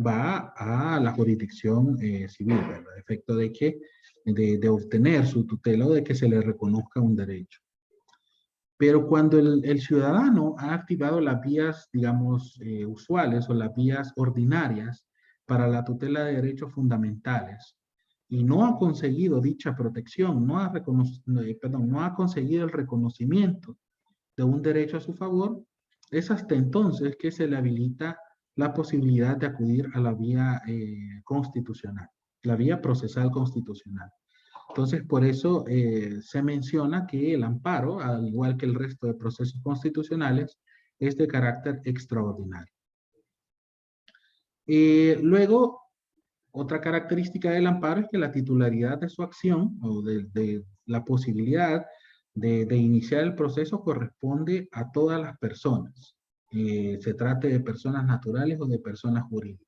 [SPEAKER 1] va a la jurisdicción civil, ¿verdad? A efecto de que, de obtener su tutela o de que se le reconozca un derecho. Pero cuando el ciudadano ha activado las vías, digamos, usuales o las vías ordinarias para la tutela de derechos fundamentales y no ha conseguido dicha protección, no ha conseguido el reconocimiento de un derecho a su favor, es hasta entonces que se le habilita la posibilidad de acudir a la vía constitucional, la vía procesal constitucional. Entonces, por eso se menciona que el amparo, al igual que el resto de procesos constitucionales, es de carácter extraordinario. Luego, otra característica del amparo es que la titularidad de su acción o de la posibilidad de iniciar el proceso corresponde a todas las personas. Se trate de personas naturales o de personas jurídicas.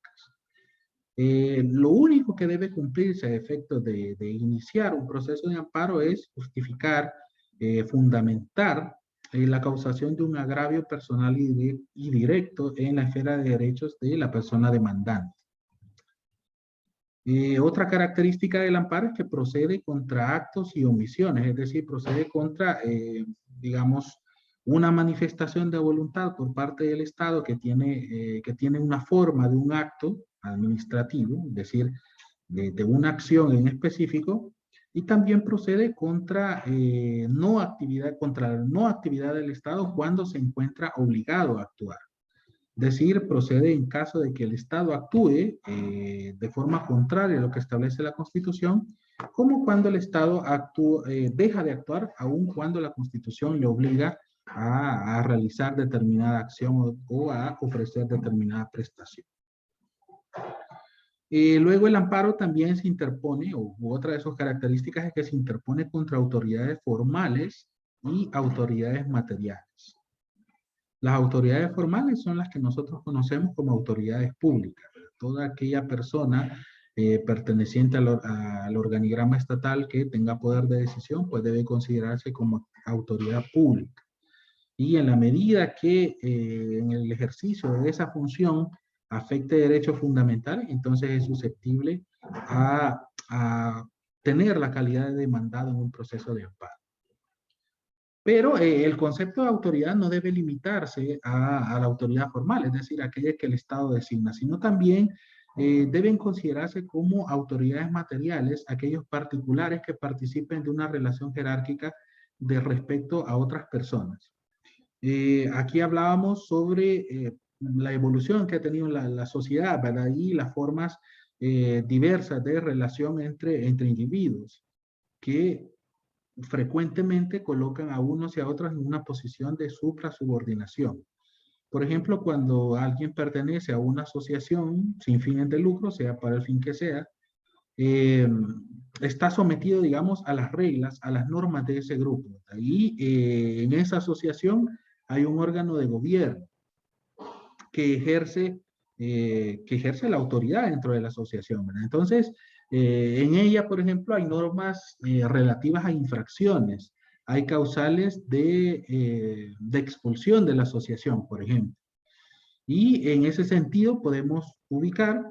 [SPEAKER 1] Lo único que debe cumplirse a efectos de iniciar un proceso de amparo es justificar, fundamentar la causación de un agravio personal y directo en la esfera de derechos de la persona demandante. Otra característica del amparo es que procede contra actos y omisiones, es decir, procede contra, digamos, una manifestación de voluntad por parte del Estado que tiene una forma de un acto administrativo, es decir, de una acción en específico, y también procede contra la no actividad del Estado cuando se encuentra obligado a actuar. Es decir, procede en caso de que el Estado actúe de forma contraria a lo que establece la Constitución, como cuando el Estado deja de actuar, aun cuando la Constitución le obliga a realizar determinada acción o a ofrecer determinada prestación. Luego el amparo también se interpone, u otra de sus características es que se interpone contra autoridades formales y autoridades materiales. Las autoridades formales son las que nosotros conocemos como autoridades públicas. Toda aquella persona perteneciente al organigrama estatal que tenga poder de decisión, pues debe considerarse como autoridad pública. Y en la medida que en el ejercicio de esa función afecte derechos fundamentales, entonces es susceptible a tener la calidad de demandado en un proceso de amparo. Pero el concepto de autoridad no debe limitarse a la autoridad formal, es decir, aquella que el Estado designa, sino también deben considerarse como autoridades materiales aquellos particulares que participen de una relación jerárquica de respecto a otras personas. Aquí hablábamos sobre la evolución que ha tenido la sociedad, ¿verdad? Y las formas diversas de relación entre individuos que frecuentemente colocan a unos y a otros en una posición de supra-subordinación. Por ejemplo, cuando alguien pertenece a una asociación sin fines de lucro, sea para el fin que sea, está sometido, digamos, a las reglas, a las normas de ese grupo. Y en esa asociación hay un órgano de gobierno que ejerce la autoridad dentro de la asociación, ¿verdad? Entonces, en ella, por ejemplo, hay normas relativas a infracciones, hay causales de expulsión de la asociación, por ejemplo. Y en ese sentido podemos ubicar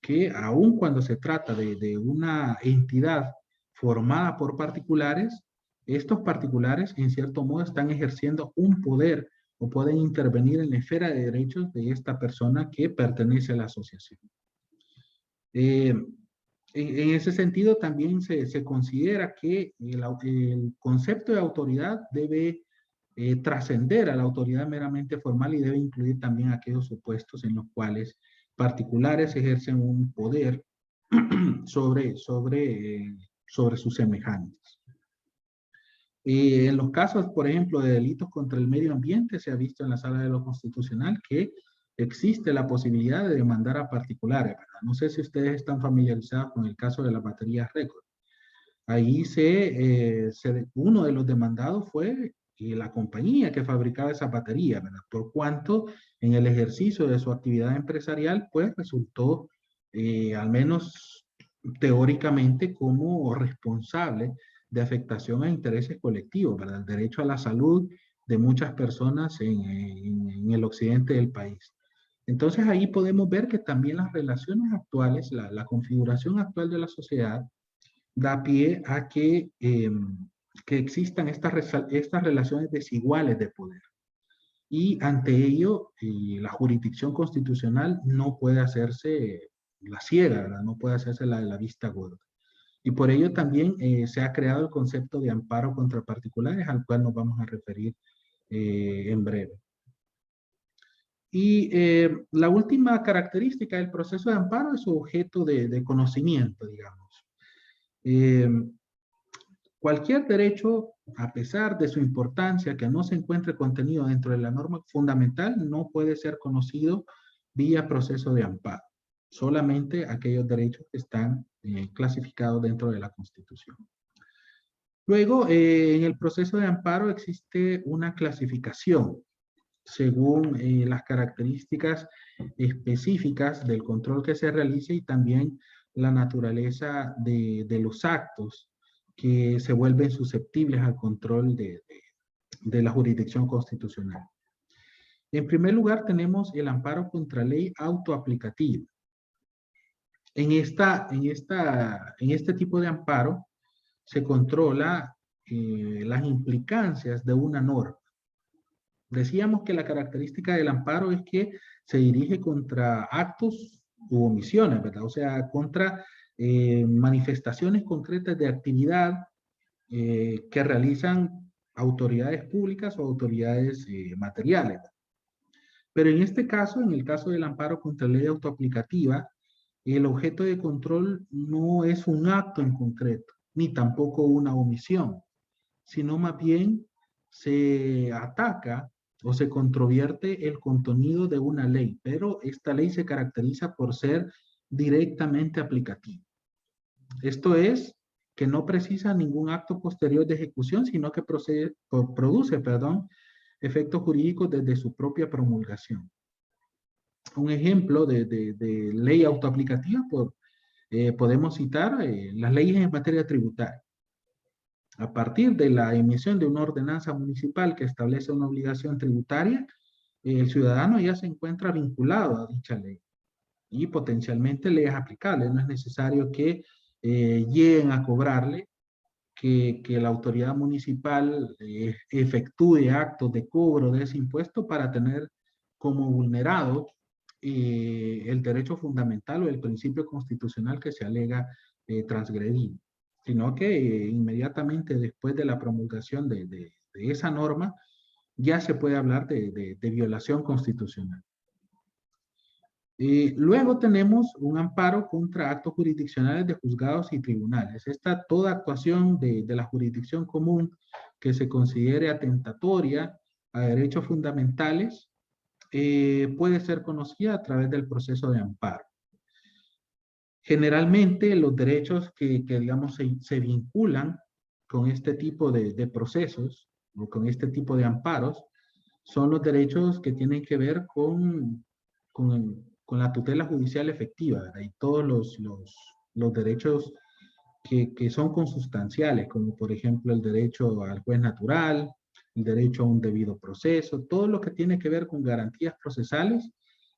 [SPEAKER 1] que aun cuando se trata de una entidad formada por particulares, estos particulares en cierto modo están ejerciendo un poder o pueden intervenir en la esfera de derechos de esta persona que pertenece a la asociación. En ese sentido también se considera que el concepto de autoridad debe trascender a la autoridad meramente formal y debe incluir también aquellos supuestos en los cuales particulares ejercen un poder sobre sus semejantes. En los casos, por ejemplo, de delitos contra el medio ambiente, se ha visto en la Sala de lo Constitucional que existe la posibilidad de demandar a particulares, ¿verdad? No sé si ustedes están familiarizados con el caso de las baterías récord. Ahí uno de los demandados fue la compañía que fabricaba esa batería, ¿verdad? Por cuanto en el ejercicio de su actividad empresarial, pues resultó, al menos teóricamente, como responsable de afectación a intereses colectivos, ¿verdad? El derecho a la salud de muchas personas en el occidente del país. Entonces ahí podemos ver que también las relaciones actuales, la configuración actual de la sociedad, da pie a que existan estas relaciones desiguales de poder. Y ante ello, la jurisdicción constitucional no puede hacerse la ciega, ¿verdad? No puede hacerse la vista gorda. Y por ello también se ha creado el concepto de amparo contra particulares, al cual nos vamos a referir en breve. Y la última característica del proceso de amparo es su objeto de conocimiento, digamos. Cualquier derecho, a pesar de su importancia, que no se encuentre contenido dentro de la norma fundamental, no puede ser conocido vía proceso de amparo. Solamente aquellos derechos que están clasificados dentro de la Constitución. Luego, en el proceso de amparo existe una clasificación según las características específicas del control que se realice y también la naturaleza de los actos que se vuelven susceptibles al control de la jurisdicción constitucional. En primer lugar, tenemos el amparo contra ley autoaplicativa. En este tipo de amparo se controla las implicancias de una norma. Decíamos que la característica del amparo es que se dirige contra actos u omisiones, ¿verdad? O sea, contra manifestaciones concretas de actividad que realizan autoridades públicas o autoridades materiales. Pero en este caso, en el caso del amparo contra ley autoaplicativa, el objeto de control no es un acto en concreto, ni tampoco una omisión, sino más bien se ataca o se controvierte el contenido de una ley, pero esta ley se caracteriza por ser directamente aplicativa. Esto es, que no precisa ningún acto posterior de ejecución, sino que produce efectos jurídicos desde su propia promulgación. Un ejemplo de ley autoaplicativa, podemos citar las leyes en materia tributaria. A partir de la emisión de una ordenanza municipal que establece una obligación tributaria, el ciudadano ya se encuentra vinculado a dicha ley y potencialmente le es aplicable. No es necesario que lleguen a cobrarle, que la autoridad municipal efectúe actos de cobro de ese impuesto para tener como vulnerado el derecho fundamental o el principio constitucional que se alega transgredir, sino que inmediatamente después de la promulgación de esa norma, ya se puede hablar de violación constitucional. Luego tenemos un amparo contra actos jurisdiccionales de juzgados y tribunales. Toda actuación de la jurisdicción común que se considere atentatoria a derechos fundamentales puede ser conocida a través del proceso de amparo. Generalmente los derechos que digamos, se vinculan con este tipo de procesos o con este tipo de amparos son los derechos que tienen que ver con la tutela judicial efectiva, ¿verdad? Y todos los derechos que son consustanciales, como por ejemplo el derecho al juez natural, el derecho a un debido proceso, todo lo que tiene que ver con garantías procesales,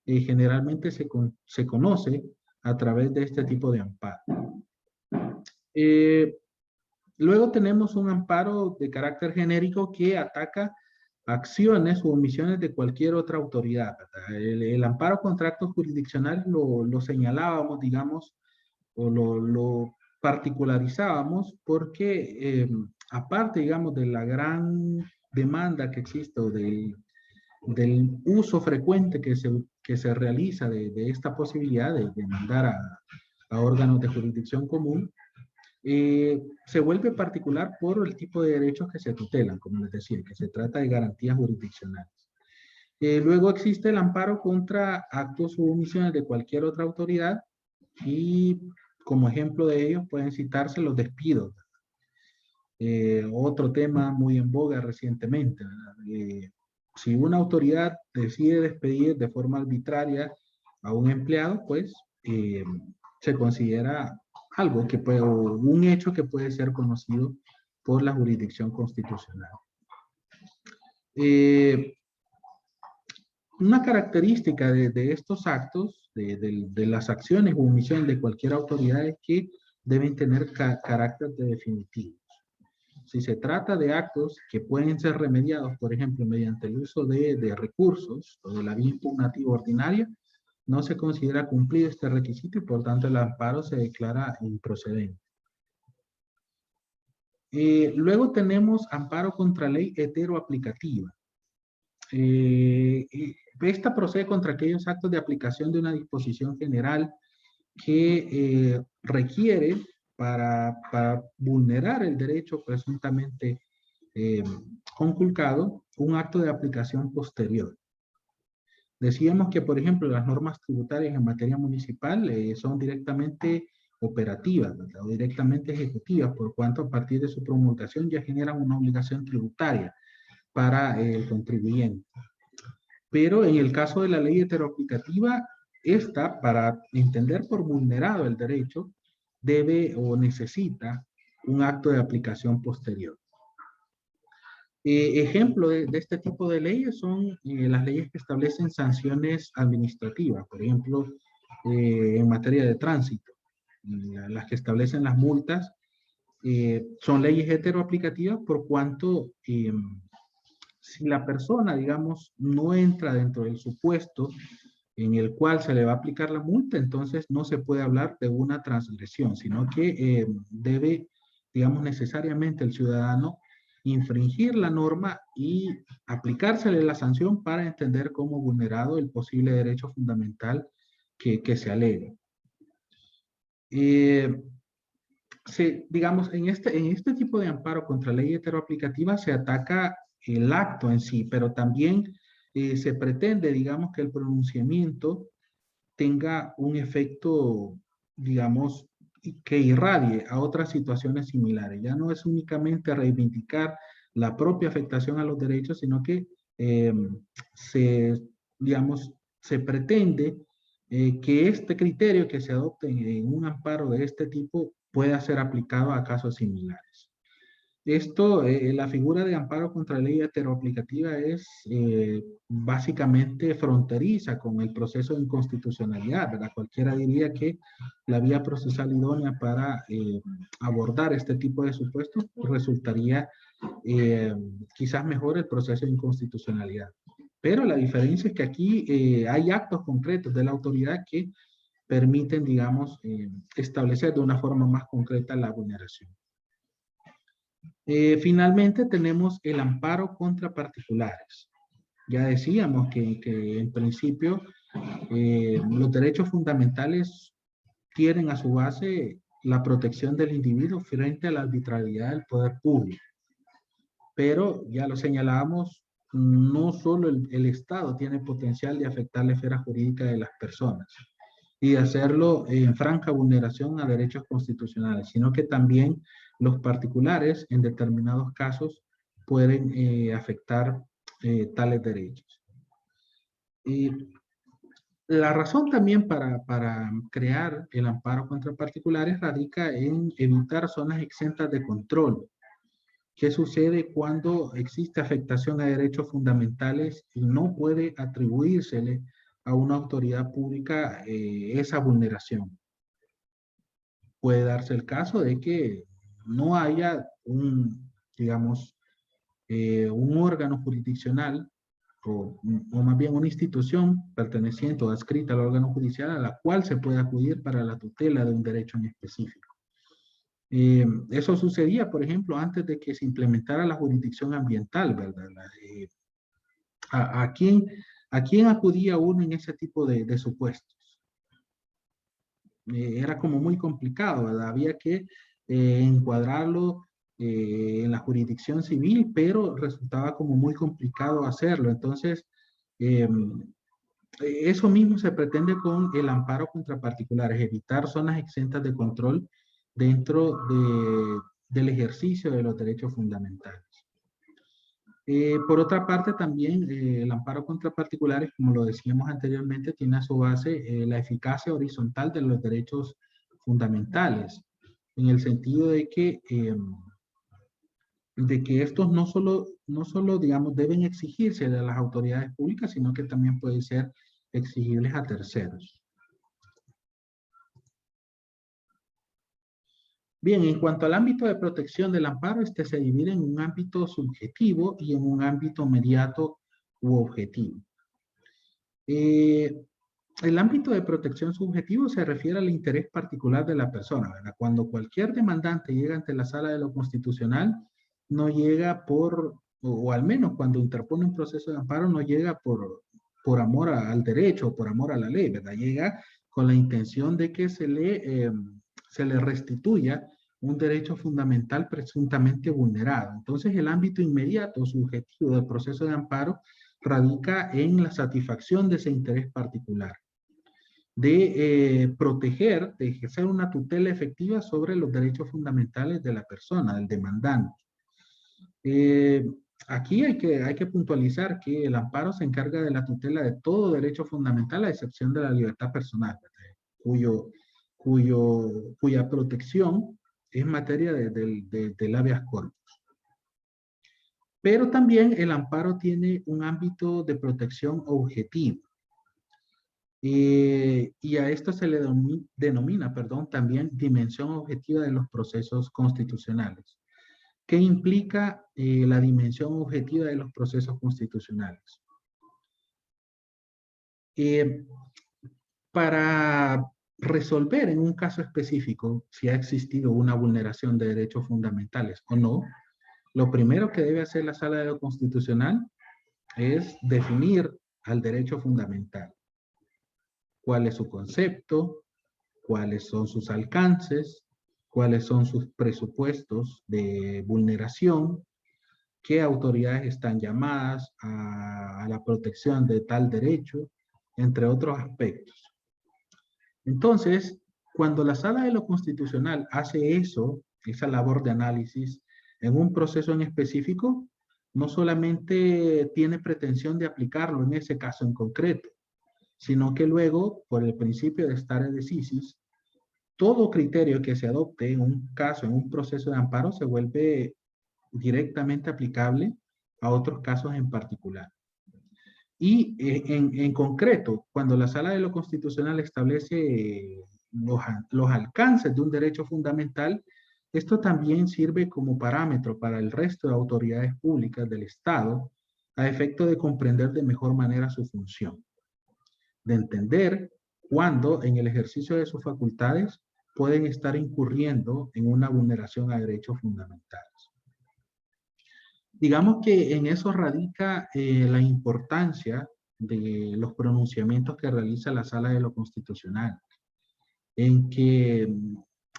[SPEAKER 1] generalmente se conoce a través de este tipo de amparo. Luego tenemos un amparo de carácter genérico que ataca acciones o omisiones de cualquier otra autoridad. El amparo contra actos jurisdiccionales lo señalábamos, digamos, o lo particularizábamos porque aparte, digamos, de la gran demanda que existe o del uso frecuente que se realiza de esta posibilidad de demandar a órganos de jurisdicción común, se vuelve particular por el tipo de derechos que se tutelan, como les decía, que se trata de garantías jurisdiccionales. Luego existe el amparo contra actos o omisiones de cualquier otra autoridad y como ejemplo de ellos pueden citarse los despidos. Otro tema muy en boga recientemente, si una autoridad decide despedir de forma arbitraria a un empleado, pues se considera algo que puede, o un hecho que puede ser conocido por la jurisdicción constitucional. Una característica de estos actos, de las acciones o omisiones de cualquier autoridad es que deben tener carácter de definitivos. Si se trata de actos que pueden ser remediados, por ejemplo, mediante el uso de recursos o de la vía impugnativa ordinaria, no se considera cumplido este requisito y por tanto el amparo se declara improcedente. Luego tenemos amparo contra ley heteroaplicativa. Esta procede contra aquellos actos de aplicación de una disposición general que requiere para vulnerar el derecho presuntamente conculcado un acto de aplicación posterior. Decíamos que, por ejemplo, las normas tributarias en materia municipal son directamente operativas, ¿verdad? O directamente ejecutivas, por cuanto a partir de su promulgación ya generan una obligación tributaria para el contribuyente. Pero en el caso de la ley heteroaplicativa, esta, para entender por vulnerado el derecho, debe o necesita un acto de aplicación posterior. Ejemplo de este tipo de leyes son las leyes que establecen sanciones administrativas, por ejemplo, en materia de tránsito. Las que establecen las multas son leyes heteroaplicativas por cuanto si la persona, digamos, no entra dentro del supuesto en el cual se le va a aplicar la multa, entonces no se puede hablar de una transgresión, sino que debe, digamos, necesariamente el ciudadano infringir la norma y aplicársele la sanción para entender como vulnerado el posible derecho fundamental que se alegue. Digamos, en este tipo de amparo contra ley heteroaplicativa se ataca el acto en sí, pero también se pretende, digamos, que el pronunciamiento tenga un efecto, digamos, que irradie a otras situaciones similares. Ya no es únicamente reivindicar la propia afectación a los derechos, sino que digamos, se pretende que este criterio que se adopte en un amparo de este tipo pueda ser aplicado a casos similares. Esto, la figura de amparo contra ley heteroaplicativa es básicamente fronteriza con el proceso de inconstitucionalidad, ¿verdad? Cualquiera diría que la vía procesal idónea para abordar este tipo de supuestos resultaría quizás mejor el proceso de inconstitucionalidad. Pero la diferencia es que aquí hay actos concretos de la autoridad que permiten, digamos, establecer de una forma más concreta la vulneración. Finalmente tenemos el amparo contra particulares. Ya decíamos que en principio los derechos fundamentales tienen a su base la protección del individuo frente a la arbitrariedad del poder público. Pero ya lo señalábamos, no solo el Estado tiene potencial de afectar la esfera jurídica de las personas y de hacerlo en franca vulneración a derechos constitucionales, sino que también los particulares en determinados casos pueden afectar tales derechos. La razón también para crear el amparo contra particulares radica en evitar zonas exentas de control. ¿Qué sucede cuando existe afectación a derechos fundamentales y no puede atribuírsele a una autoridad pública esa vulneración? Puede darse el caso de que no haya digamos, un órgano jurisdiccional o más bien una institución perteneciente o adscrita al órgano judicial a la cual se puede acudir para la tutela de un derecho en específico. Eso sucedía, por ejemplo, antes de que se implementara la jurisdicción ambiental, ¿verdad? ¿A quién acudía uno en ese tipo de supuestos? Era como muy complicado, ¿verdad? Había que encuadrarlo en la jurisdicción civil, pero resultaba como muy complicado hacerlo. Entonces, eso mismo se pretende con el amparo contra particulares, evitar zonas exentas de control dentro del ejercicio de los derechos fundamentales. Por otra parte, también el amparo contra particulares, como lo decíamos anteriormente, tiene a su base la eficacia horizontal de los derechos fundamentales, en el sentido de que estos no solo, digamos, deben exigirse de las autoridades públicas, sino que también pueden ser exigibles a terceros. Bien, en cuanto al ámbito de protección del amparo, este se divide en un ámbito subjetivo y en un ámbito mediato u objetivo. El ámbito de protección subjetivo se refiere al interés particular de la persona, ¿verdad? Cuando cualquier demandante llega ante la sala de lo constitucional, no llega o al menos cuando interpone un proceso de amparo, no llega por amor al derecho o por amor a la ley, ¿verdad? Llega con la intención de que se le restituya un derecho fundamental presuntamente vulnerado. Entonces, el ámbito inmediato subjetivo del proceso de amparo radica en la satisfacción de ese interés particular, de proteger, de ejercer una tutela efectiva sobre los derechos fundamentales de la persona, del demandante. Aquí hay que puntualizar que el amparo se encarga de la tutela de todo derecho fundamental a excepción de la libertad personal, cuya protección es materia del habeas corpus. Pero también el amparo tiene un ámbito de protección objetivo. Y a esto se le denomina, también dimensión objetiva de los procesos constitucionales. ¿Qué implica la dimensión objetiva de los procesos constitucionales? Para resolver en un caso específico si ha existido una vulneración de derechos fundamentales o no, lo primero que debe hacer la Sala de lo Constitucional es definir al derecho fundamental. ¿Cuál es su concepto? ¿Cuáles son sus alcances? ¿Cuáles son sus presupuestos de vulneración? ¿Qué autoridades están llamadas a la protección de tal derecho? Entre otros aspectos. Entonces, cuando la Sala de lo Constitucional hace esa labor de análisis en un proceso en específico, no solamente tiene pretensión de aplicarlo en ese caso en concreto, sino que luego, por el principio de stare decisis, todo criterio que se adopte en un caso, en un proceso de amparo, se vuelve directamente aplicable a otros casos en particular. Y en concreto, cuando la Sala de lo Constitucional establece los alcances de un derecho fundamental, esto también sirve como parámetro para el resto de autoridades públicas del Estado a efecto de comprender de mejor manera su función, de entender cuándo en el ejercicio de sus facultades pueden estar incurriendo en una vulneración a derechos fundamentales. Digamos que en eso radica la importancia de los pronunciamientos que realiza la Sala de lo Constitucional, en que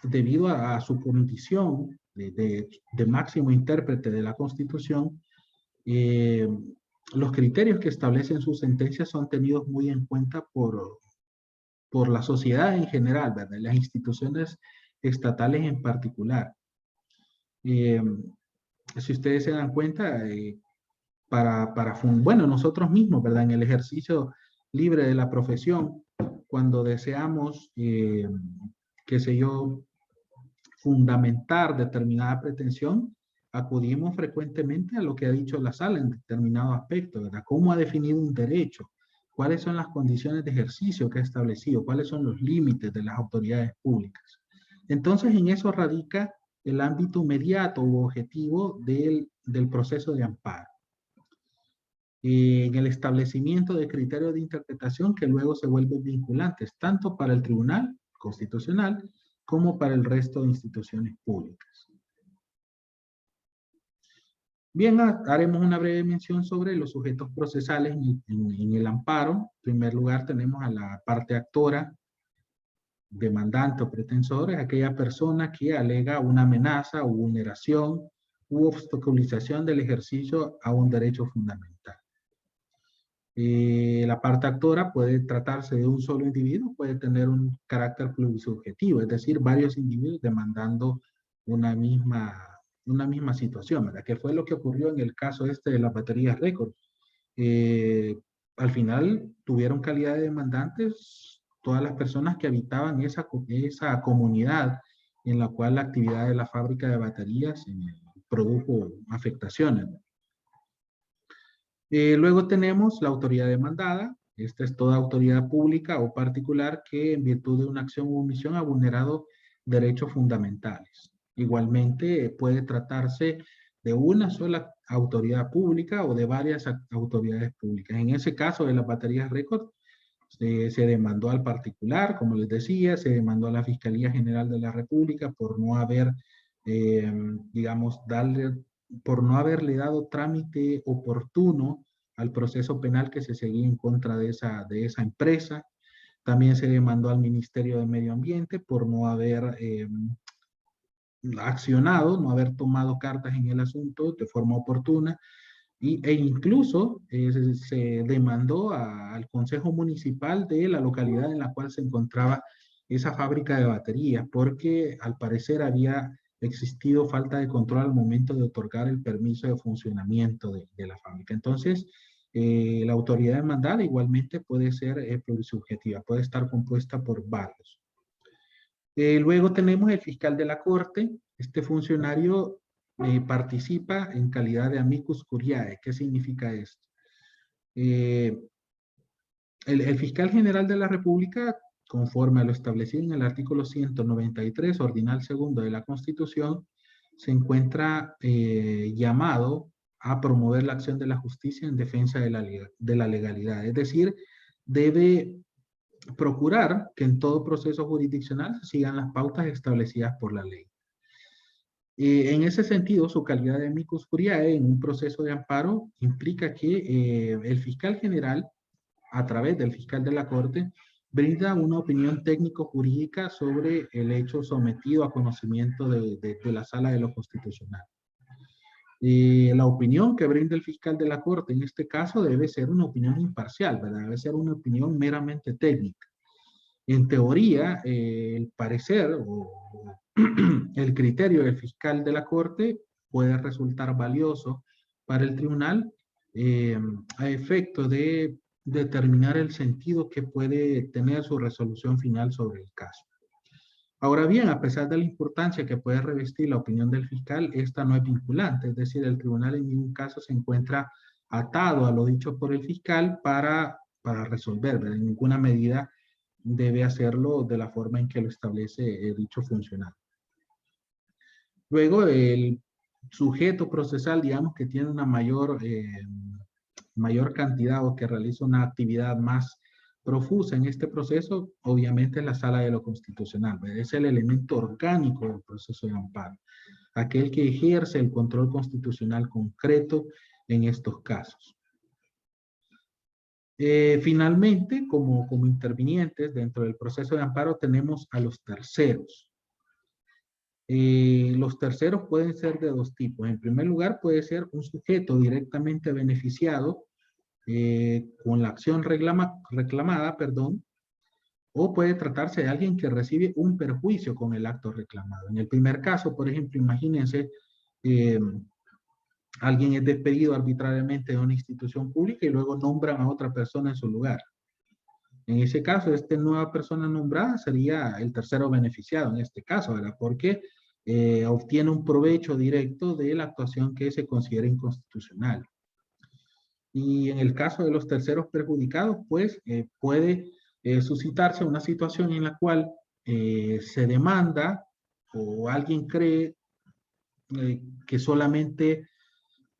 [SPEAKER 1] debido a su condición de máximo intérprete de la Constitución, los criterios que establecen sus sentencias son tenidos muy en cuenta por la sociedad en general, ¿verdad? Las instituciones estatales en particular. Si ustedes se dan cuenta, bueno, nosotros mismos, ¿verdad? En el ejercicio libre de la profesión, cuando deseamos, qué sé yo, fundamentar determinada pretensión, acudimos frecuentemente a lo que ha dicho la sala en determinado aspecto, ¿verdad? ¿Cómo ha definido un derecho? ¿Cuáles son las condiciones de ejercicio que ha establecido? ¿Cuáles son los límites de las autoridades públicas? Entonces, en eso radica el ámbito inmediato u objetivo del proceso de amparo. En el establecimiento de criterios de interpretación que luego se vuelven vinculantes, tanto para el Tribunal Constitucional como para el resto de instituciones públicas. Bien, haremos una breve mención sobre los sujetos procesales en el amparo. En primer lugar, tenemos a la parte actora, demandante o pretensor, es aquella persona que alega una amenaza o vulneración u obstaculización del ejercicio a un derecho fundamental. La parte actora puede tratarse de un solo individuo, puede tener un carácter plurisubjetivo, es decir, varios individuos demandando una misma situación, ¿verdad? Que fue lo que ocurrió en el caso este de las baterías récord. Al final tuvieron calidad de demandantes todas las personas que habitaban esa comunidad en la cual la actividad de la fábrica de baterías produjo afectaciones. Luego tenemos la autoridad demandada. Esta es toda autoridad pública o particular que en virtud de una acción u omisión ha vulnerado derechos fundamentales. Igualmente puede tratarse de una sola autoridad pública o de varias autoridades públicas. En ese caso de las baterías récord, se demandó al particular, como les decía, se demandó a la Fiscalía General de la República por no haber, digamos, por no haberle dado trámite oportuno al proceso penal que se seguía en contra de esa empresa. También se demandó al Ministerio de Medio Ambiente por no haber accionado, no haber tomado cartas en el asunto de forma oportuna. E incluso se demandó al Consejo Municipal de la localidad en la cual se encontraba esa fábrica de baterías, porque al parecer había existido falta de control al momento de otorgar el permiso de funcionamiento de la fábrica. Entonces, la autoridad demandada igualmente puede ser plurisubjetiva, puede estar compuesta por varios. Luego tenemos el fiscal de la Corte. Este funcionario participa en calidad de amicus curiae. ¿Qué significa esto? El fiscal general de la República, conforme a lo establecido en el artículo 193, ordinal segundo de la Constitución, se encuentra llamado a promover la acción de la justicia en defensa de la legalidad. Es decir, debe procurar que en todo proceso jurisdiccional se sigan las pautas establecidas por la ley. En ese sentido, su calidad de amicus curiae en un proceso de amparo implica que el fiscal general, a través del fiscal de la Corte, brinda una opinión técnico-jurídica sobre el hecho sometido a conocimiento de la Sala de lo Constitucional. La opinión que brinda el fiscal de la Corte en este caso debe ser una opinión imparcial, ¿verdad? Debe ser una opinión meramente técnica. En teoría, el parecer o el criterio del fiscal de la Corte puede resultar valioso para el tribunal a efecto de determinar el sentido que puede tener su resolución final sobre el caso. Ahora bien, a pesar de la importancia que puede revestir la opinión del fiscal, esta no es vinculante, es decir, el tribunal en ningún caso se encuentra atado a lo dicho por el fiscal para resolver, ¿verdad? En ninguna medida debe hacerlo de la forma en que lo establece dicho funcionario. Luego, el sujeto procesal, digamos, que tiene una mayor cantidad o que realiza una actividad más profusa en este proceso, obviamente es la Sala de lo Constitucional, ¿verdad? Es el elemento orgánico del proceso de amparo, aquel que ejerce el control constitucional concreto en estos casos. Finalmente, como intervinientes dentro del proceso de amparo tenemos a los terceros. Los terceros pueden ser de dos tipos. En primer lugar, puede ser un sujeto directamente beneficiado con la acción reclamada, o puede tratarse de alguien que recibe un perjuicio con el acto reclamado. En el primer caso, por ejemplo, imagínense, alguien es despedido arbitrariamente de una institución pública y luego nombran a otra persona en su lugar. En ese caso, esta nueva persona nombrada sería el tercero beneficiado en este caso, ¿verdad? Porque obtiene un provecho directo de la actuación que se considera inconstitucional. Y en el caso de los terceros perjudicados, pues puede suscitarse una situación en la cual se demanda o alguien cree que solamente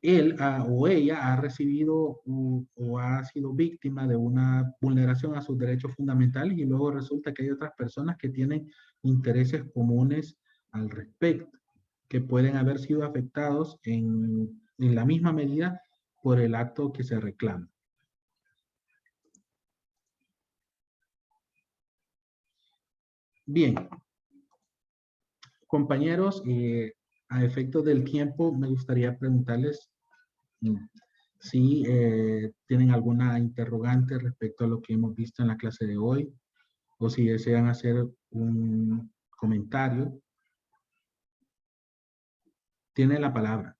[SPEAKER 1] él o ella ha recibido o ha sido víctima de una vulneración a sus derechos fundamentales y luego resulta que hay otras personas que tienen intereses comunes al respecto, que pueden haber sido afectados en la misma medida por el acto que se reclama. Bien, compañeros, a efectos del tiempo me gustaría preguntarles si tienen alguna interrogante respecto a lo que hemos visto en la clase de hoy o si desean hacer un comentario. Tiene la palabra.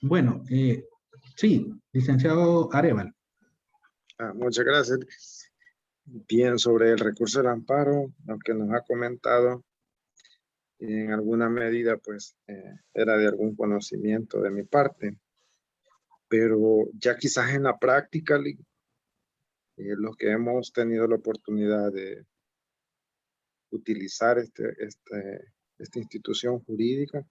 [SPEAKER 1] Bueno, sí, licenciado Arévalo.
[SPEAKER 6] Muchas gracias. Bien, sobre el recurso del amparo, lo que nos ha comentado, en alguna medida, pues, era de algún conocimiento de mi parte, pero ya quizás en la práctica, los que hemos tenido la oportunidad de utilizar esta institución jurídica,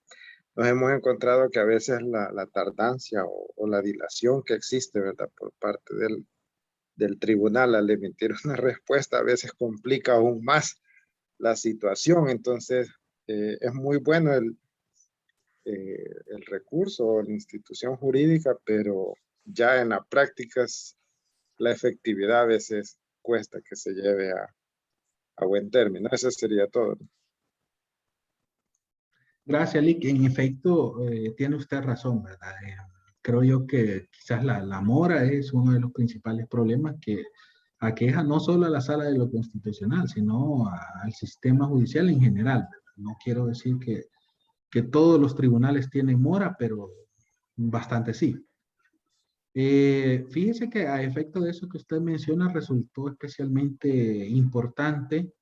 [SPEAKER 6] nos hemos encontrado que a veces la tardancia o la dilación que existe, ¿verdad?, por parte del tribunal al emitir una respuesta a veces complica aún más la situación. Entonces, es muy bueno el recurso o la institución jurídica, pero ya en la práctica la efectividad a veces cuesta que se lleve a buen término. Eso sería todo.
[SPEAKER 1] Gracias, Lick. En efecto, tiene usted razón, ¿verdad? Creo yo que quizás la mora es uno de los principales problemas que aqueja no solo a la sala de lo constitucional, sino al sistema judicial en general, ¿verdad? No quiero decir que todos los tribunales tienen mora, pero bastante sí. Fíjese que a efecto de eso que usted menciona, resultó especialmente importante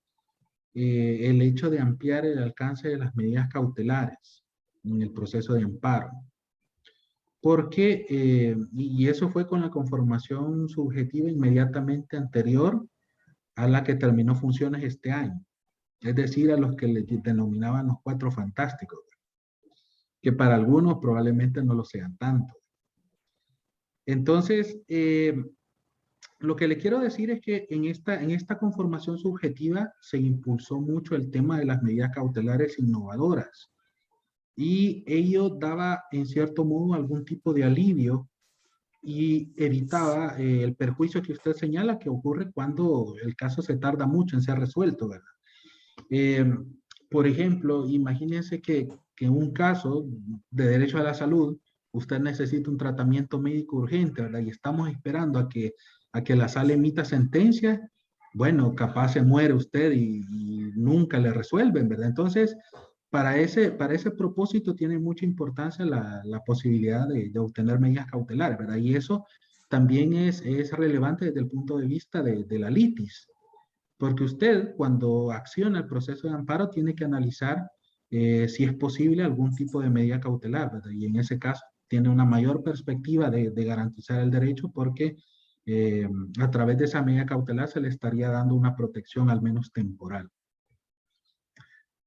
[SPEAKER 1] el hecho de ampliar el alcance de las medidas cautelares en el proceso de amparo. Porque, y eso fue con la conformación subjetiva inmediatamente anterior a la que terminó funciones este año. Es decir, a los que le denominaban los cuatro fantásticos, que para algunos probablemente no lo sean tanto. Entonces, lo que le quiero decir es que en esta conformación subjetiva se impulsó mucho el tema de las medidas cautelares innovadoras y ello daba en cierto modo algún tipo de alivio y evitaba el perjuicio que usted señala que ocurre cuando el caso se tarda mucho en ser resuelto, ¿verdad? Por ejemplo, imagínense que en un caso de derecho a la salud, usted necesita un tratamiento médico urgente, ¿verdad? Y estamos esperando a que la sala emita sentencia. Bueno, capaz se muere usted y nunca le resuelven, ¿verdad? Entonces, para ese propósito tiene mucha importancia la posibilidad de obtener medidas cautelares, ¿verdad? Y eso también es relevante desde el punto de vista de la litis, porque usted cuando acciona el proceso de amparo tiene que analizar si es posible algún tipo de medida cautelar, ¿verdad? Y en ese caso tiene una mayor perspectiva de garantizar el derecho porque a través de esa medida cautelar se le estaría dando una protección al menos temporal.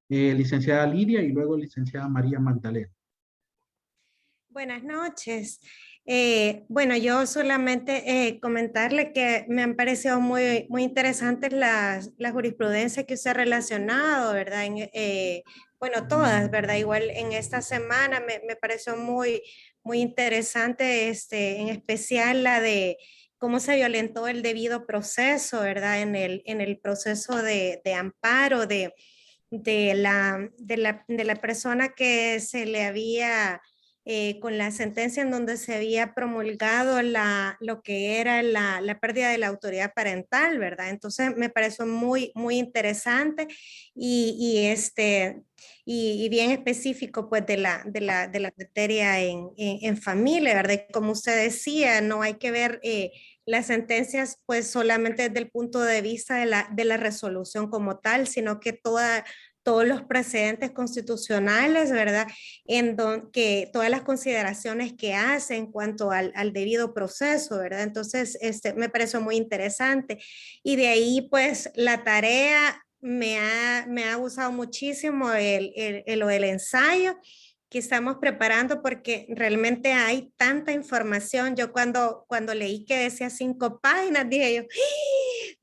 [SPEAKER 1] Licenciada Lidia y luego licenciada María Magdalena.
[SPEAKER 7] Buenas noches. Bueno, yo solamente comentarle que me han parecido muy interesantes la jurisprudencia que usted ha relacionado, ¿verdad? Bueno, todas, ¿verdad? Igual en esta semana me pareció muy interesante, en especial la de cómo se violentó el debido proceso, ¿verdad? En el proceso de amparo de la persona que se le había con la sentencia en donde se había promulgado lo que era la pérdida de la autoridad parental, ¿verdad? Entonces me pareció muy, muy interesante y bien específico pues de la materia en familia, ¿verdad? Y como usted decía, no hay que ver las sentencias pues solamente desde el punto de vista de la resolución como tal, sino que todos los precedentes constitucionales, ¿verdad? Que todas las consideraciones que hace en cuanto al debido proceso, ¿verdad? Entonces, me pareció muy interesante. Y de ahí, pues, la tarea me ha gustado muchísimo lo del ensayo que estamos preparando porque realmente hay tanta información. Yo cuando leí que decía 5 páginas, dije yo,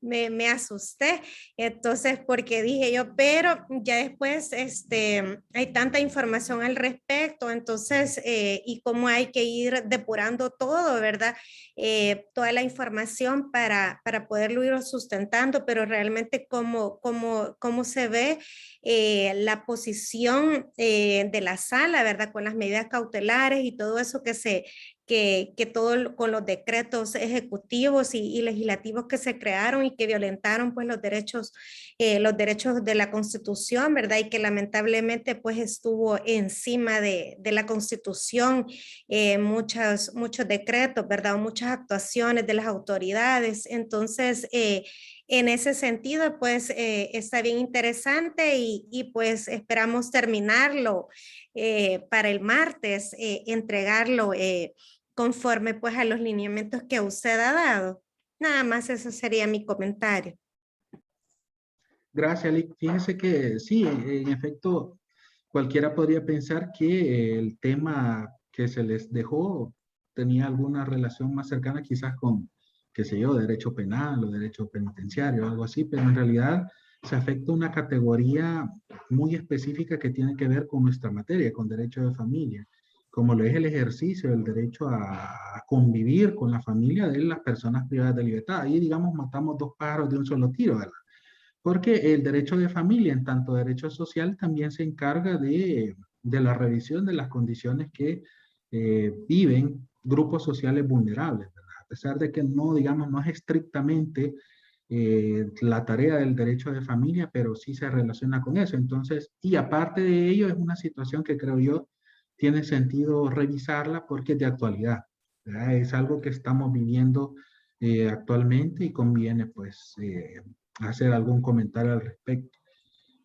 [SPEAKER 7] me asusté. Entonces, porque dije yo, pero ya después hay tanta información al respecto, entonces, y cómo hay que ir depurando todo, ¿verdad? Toda la información para poderlo ir sustentando, pero realmente cómo se ve la posición de la sala, ¿verdad? Con las medidas cautelares y todo eso que todo con los decretos ejecutivos y legislativos que se crearon y que violentaron pues los derechos de la Constitución, ¿verdad? Y que lamentablemente pues estuvo encima de la Constitución muchos decretos, ¿verdad? O muchas actuaciones de las autoridades. Entonces, en ese sentido, pues está bien interesante y pues esperamos terminarlo para el martes, entregarlo conforme pues a los lineamientos que usted ha dado. Nada más ese sería mi comentario.
[SPEAKER 1] Gracias, Lick. Fíjese que sí, en efecto, cualquiera podría pensar que el tema que se les dejó tenía alguna relación más cercana quizás con, qué sé yo, derecho penal o derecho penitenciario o algo así, pero en realidad se afecta una categoría muy específica que tiene que ver con nuestra materia, con derecho de familia, como lo es el ejercicio del derecho a convivir con la familia de las personas privadas de libertad. Ahí, digamos, matamos 2 pájaros de un solo tiro, ¿verdad? Porque el derecho de familia, en tanto derecho social, también se encarga de la revisión de las condiciones que viven grupos sociales vulnerables, ¿verdad? A pesar de que no, digamos, no es estrictamente la tarea del derecho de familia, pero sí se relaciona con eso. Entonces, y aparte de ello, es una situación que creo yo tiene sentido revisarla porque es de actualidad, ¿verdad? Es algo que estamos viviendo actualmente y conviene, pues, hacer algún comentario al respecto.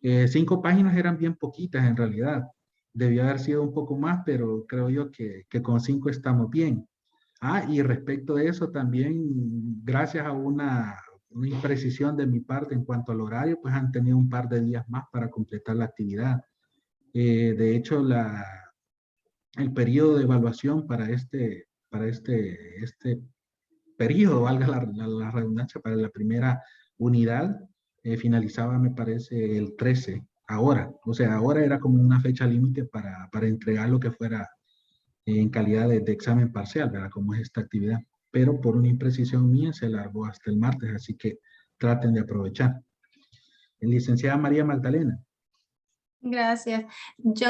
[SPEAKER 1] 5 páginas eran bien poquitas en realidad. Debió haber sido un poco más, pero creo yo que con 5 estamos bien. Ah, y respecto de eso también, gracias a una imprecisión de mi parte en cuanto al horario, pues han tenido un par de días más para completar la actividad. De hecho, el periodo de evaluación para este periodo, valga la redundancia, para la primera unidad, finalizaba, me parece, el 13, ahora. O sea, ahora era como una fecha límite para entregar lo que fuera en calidad de examen parcial, ¿verdad? Como es esta actividad. Pero por una imprecisión mía se largó hasta el martes, así que traten de aprovechar. Licenciada María Magdalena.
[SPEAKER 8] Gracias. Yo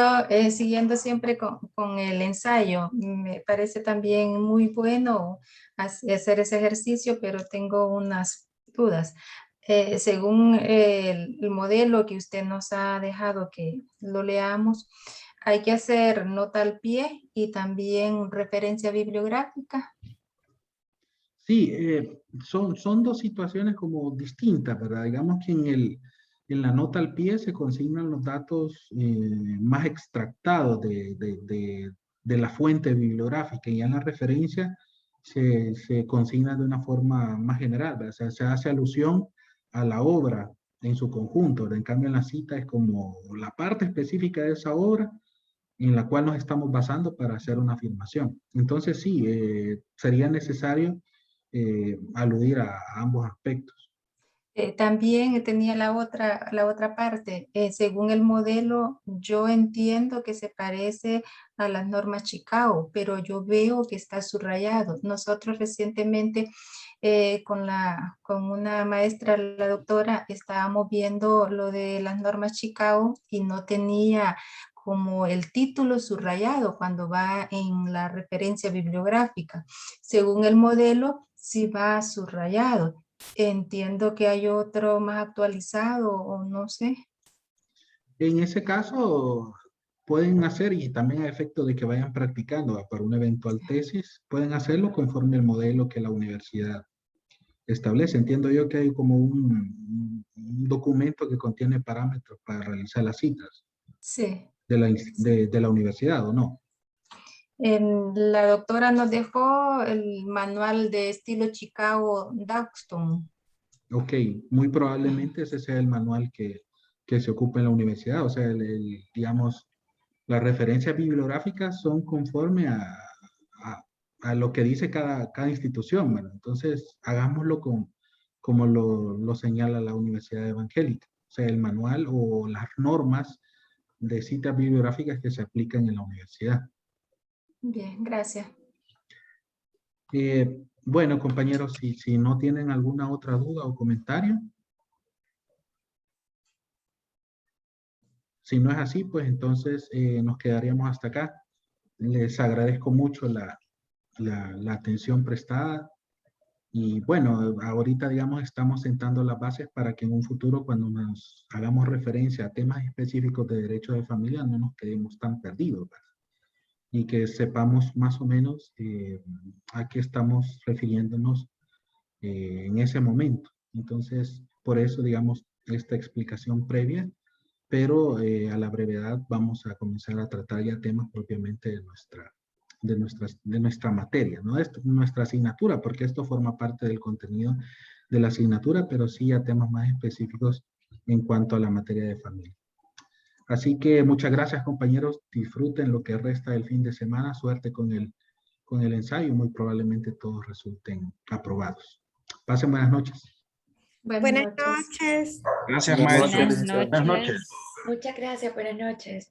[SPEAKER 8] siguiendo siempre con el ensayo, me parece también muy bueno hacer ese ejercicio, pero tengo unas dudas. Según el modelo que usted nos ha dejado que lo leamos, hay que hacer nota al pie y también referencia bibliográfica.
[SPEAKER 1] Sí, son 2 situaciones como distintas, ¿verdad? Digamos que en la nota al pie se consignan los datos más extractados de la fuente bibliográfica y en la referencia se consigna de una forma más general, ¿verdad? O sea, se hace alusión a la obra en su conjunto, ¿verdad? En cambio, en la cita es como la parte específica de esa obra en la cual nos estamos basando para hacer una afirmación. Entonces, sí, sería necesario aludir a ambos aspectos.
[SPEAKER 8] También tenía la otra parte. Según el modelo, yo entiendo que se parece a las normas Chicago, pero yo veo que está subrayado. Nosotros recientemente con una maestra, la doctora, estábamos viendo lo de las normas Chicago y no tenía como el título subrayado cuando va en la referencia bibliográfica. Según el modelo, sí va subrayado. Entiendo que hay otro más actualizado o no sé.
[SPEAKER 1] En ese caso, pueden hacer, y también a efecto de que vayan practicando para una eventual tesis, pueden hacerlo conforme el modelo que la universidad establece. Entiendo yo que hay como un documento que contiene parámetros para realizar las citas
[SPEAKER 8] Sí.
[SPEAKER 1] de la universidad, ¿o no?
[SPEAKER 8] La doctora nos dejó el manual de estilo Chicago Dawson.
[SPEAKER 1] Ok, muy probablemente ese sea el manual que se ocupa en la universidad. O sea, digamos, las referencias bibliográficas son conforme a lo que dice cada institución. Bueno, entonces, hagámoslo como lo señala la Universidad Evangélica. O sea, el manual o las normas de citas bibliográficas que se aplican en la universidad.
[SPEAKER 8] Bien, gracias.
[SPEAKER 1] Bueno, compañeros, si no tienen alguna otra duda o comentario. Si no es así, pues entonces nos quedaríamos hasta acá. Les agradezco mucho la atención prestada. Y bueno, ahorita, digamos, estamos sentando las bases para que en un futuro, cuando nos hagamos referencia a temas específicos de derechos de familia, no nos quedemos tan perdidos, ¿verdad? Y que sepamos más o menos a qué estamos refiriéndonos en ese momento. Entonces, por eso, digamos, esta explicación previa, pero a la brevedad vamos a comenzar a tratar ya temas propiamente de nuestra materia, no de nuestra asignatura, porque esto forma parte del contenido de la asignatura, pero sí a temas más específicos en cuanto a la materia de familia. Así que muchas gracias, compañeros. Disfruten lo que resta del fin de semana. Suerte con el ensayo. Muy probablemente todos resulten aprobados. Pasen buenas noches.
[SPEAKER 7] Buenas noches.
[SPEAKER 6] Gracias,
[SPEAKER 4] Buenas
[SPEAKER 6] maestro.
[SPEAKER 4] noches.
[SPEAKER 2] Buenas noches.
[SPEAKER 9] Muchas gracias, buenas noches.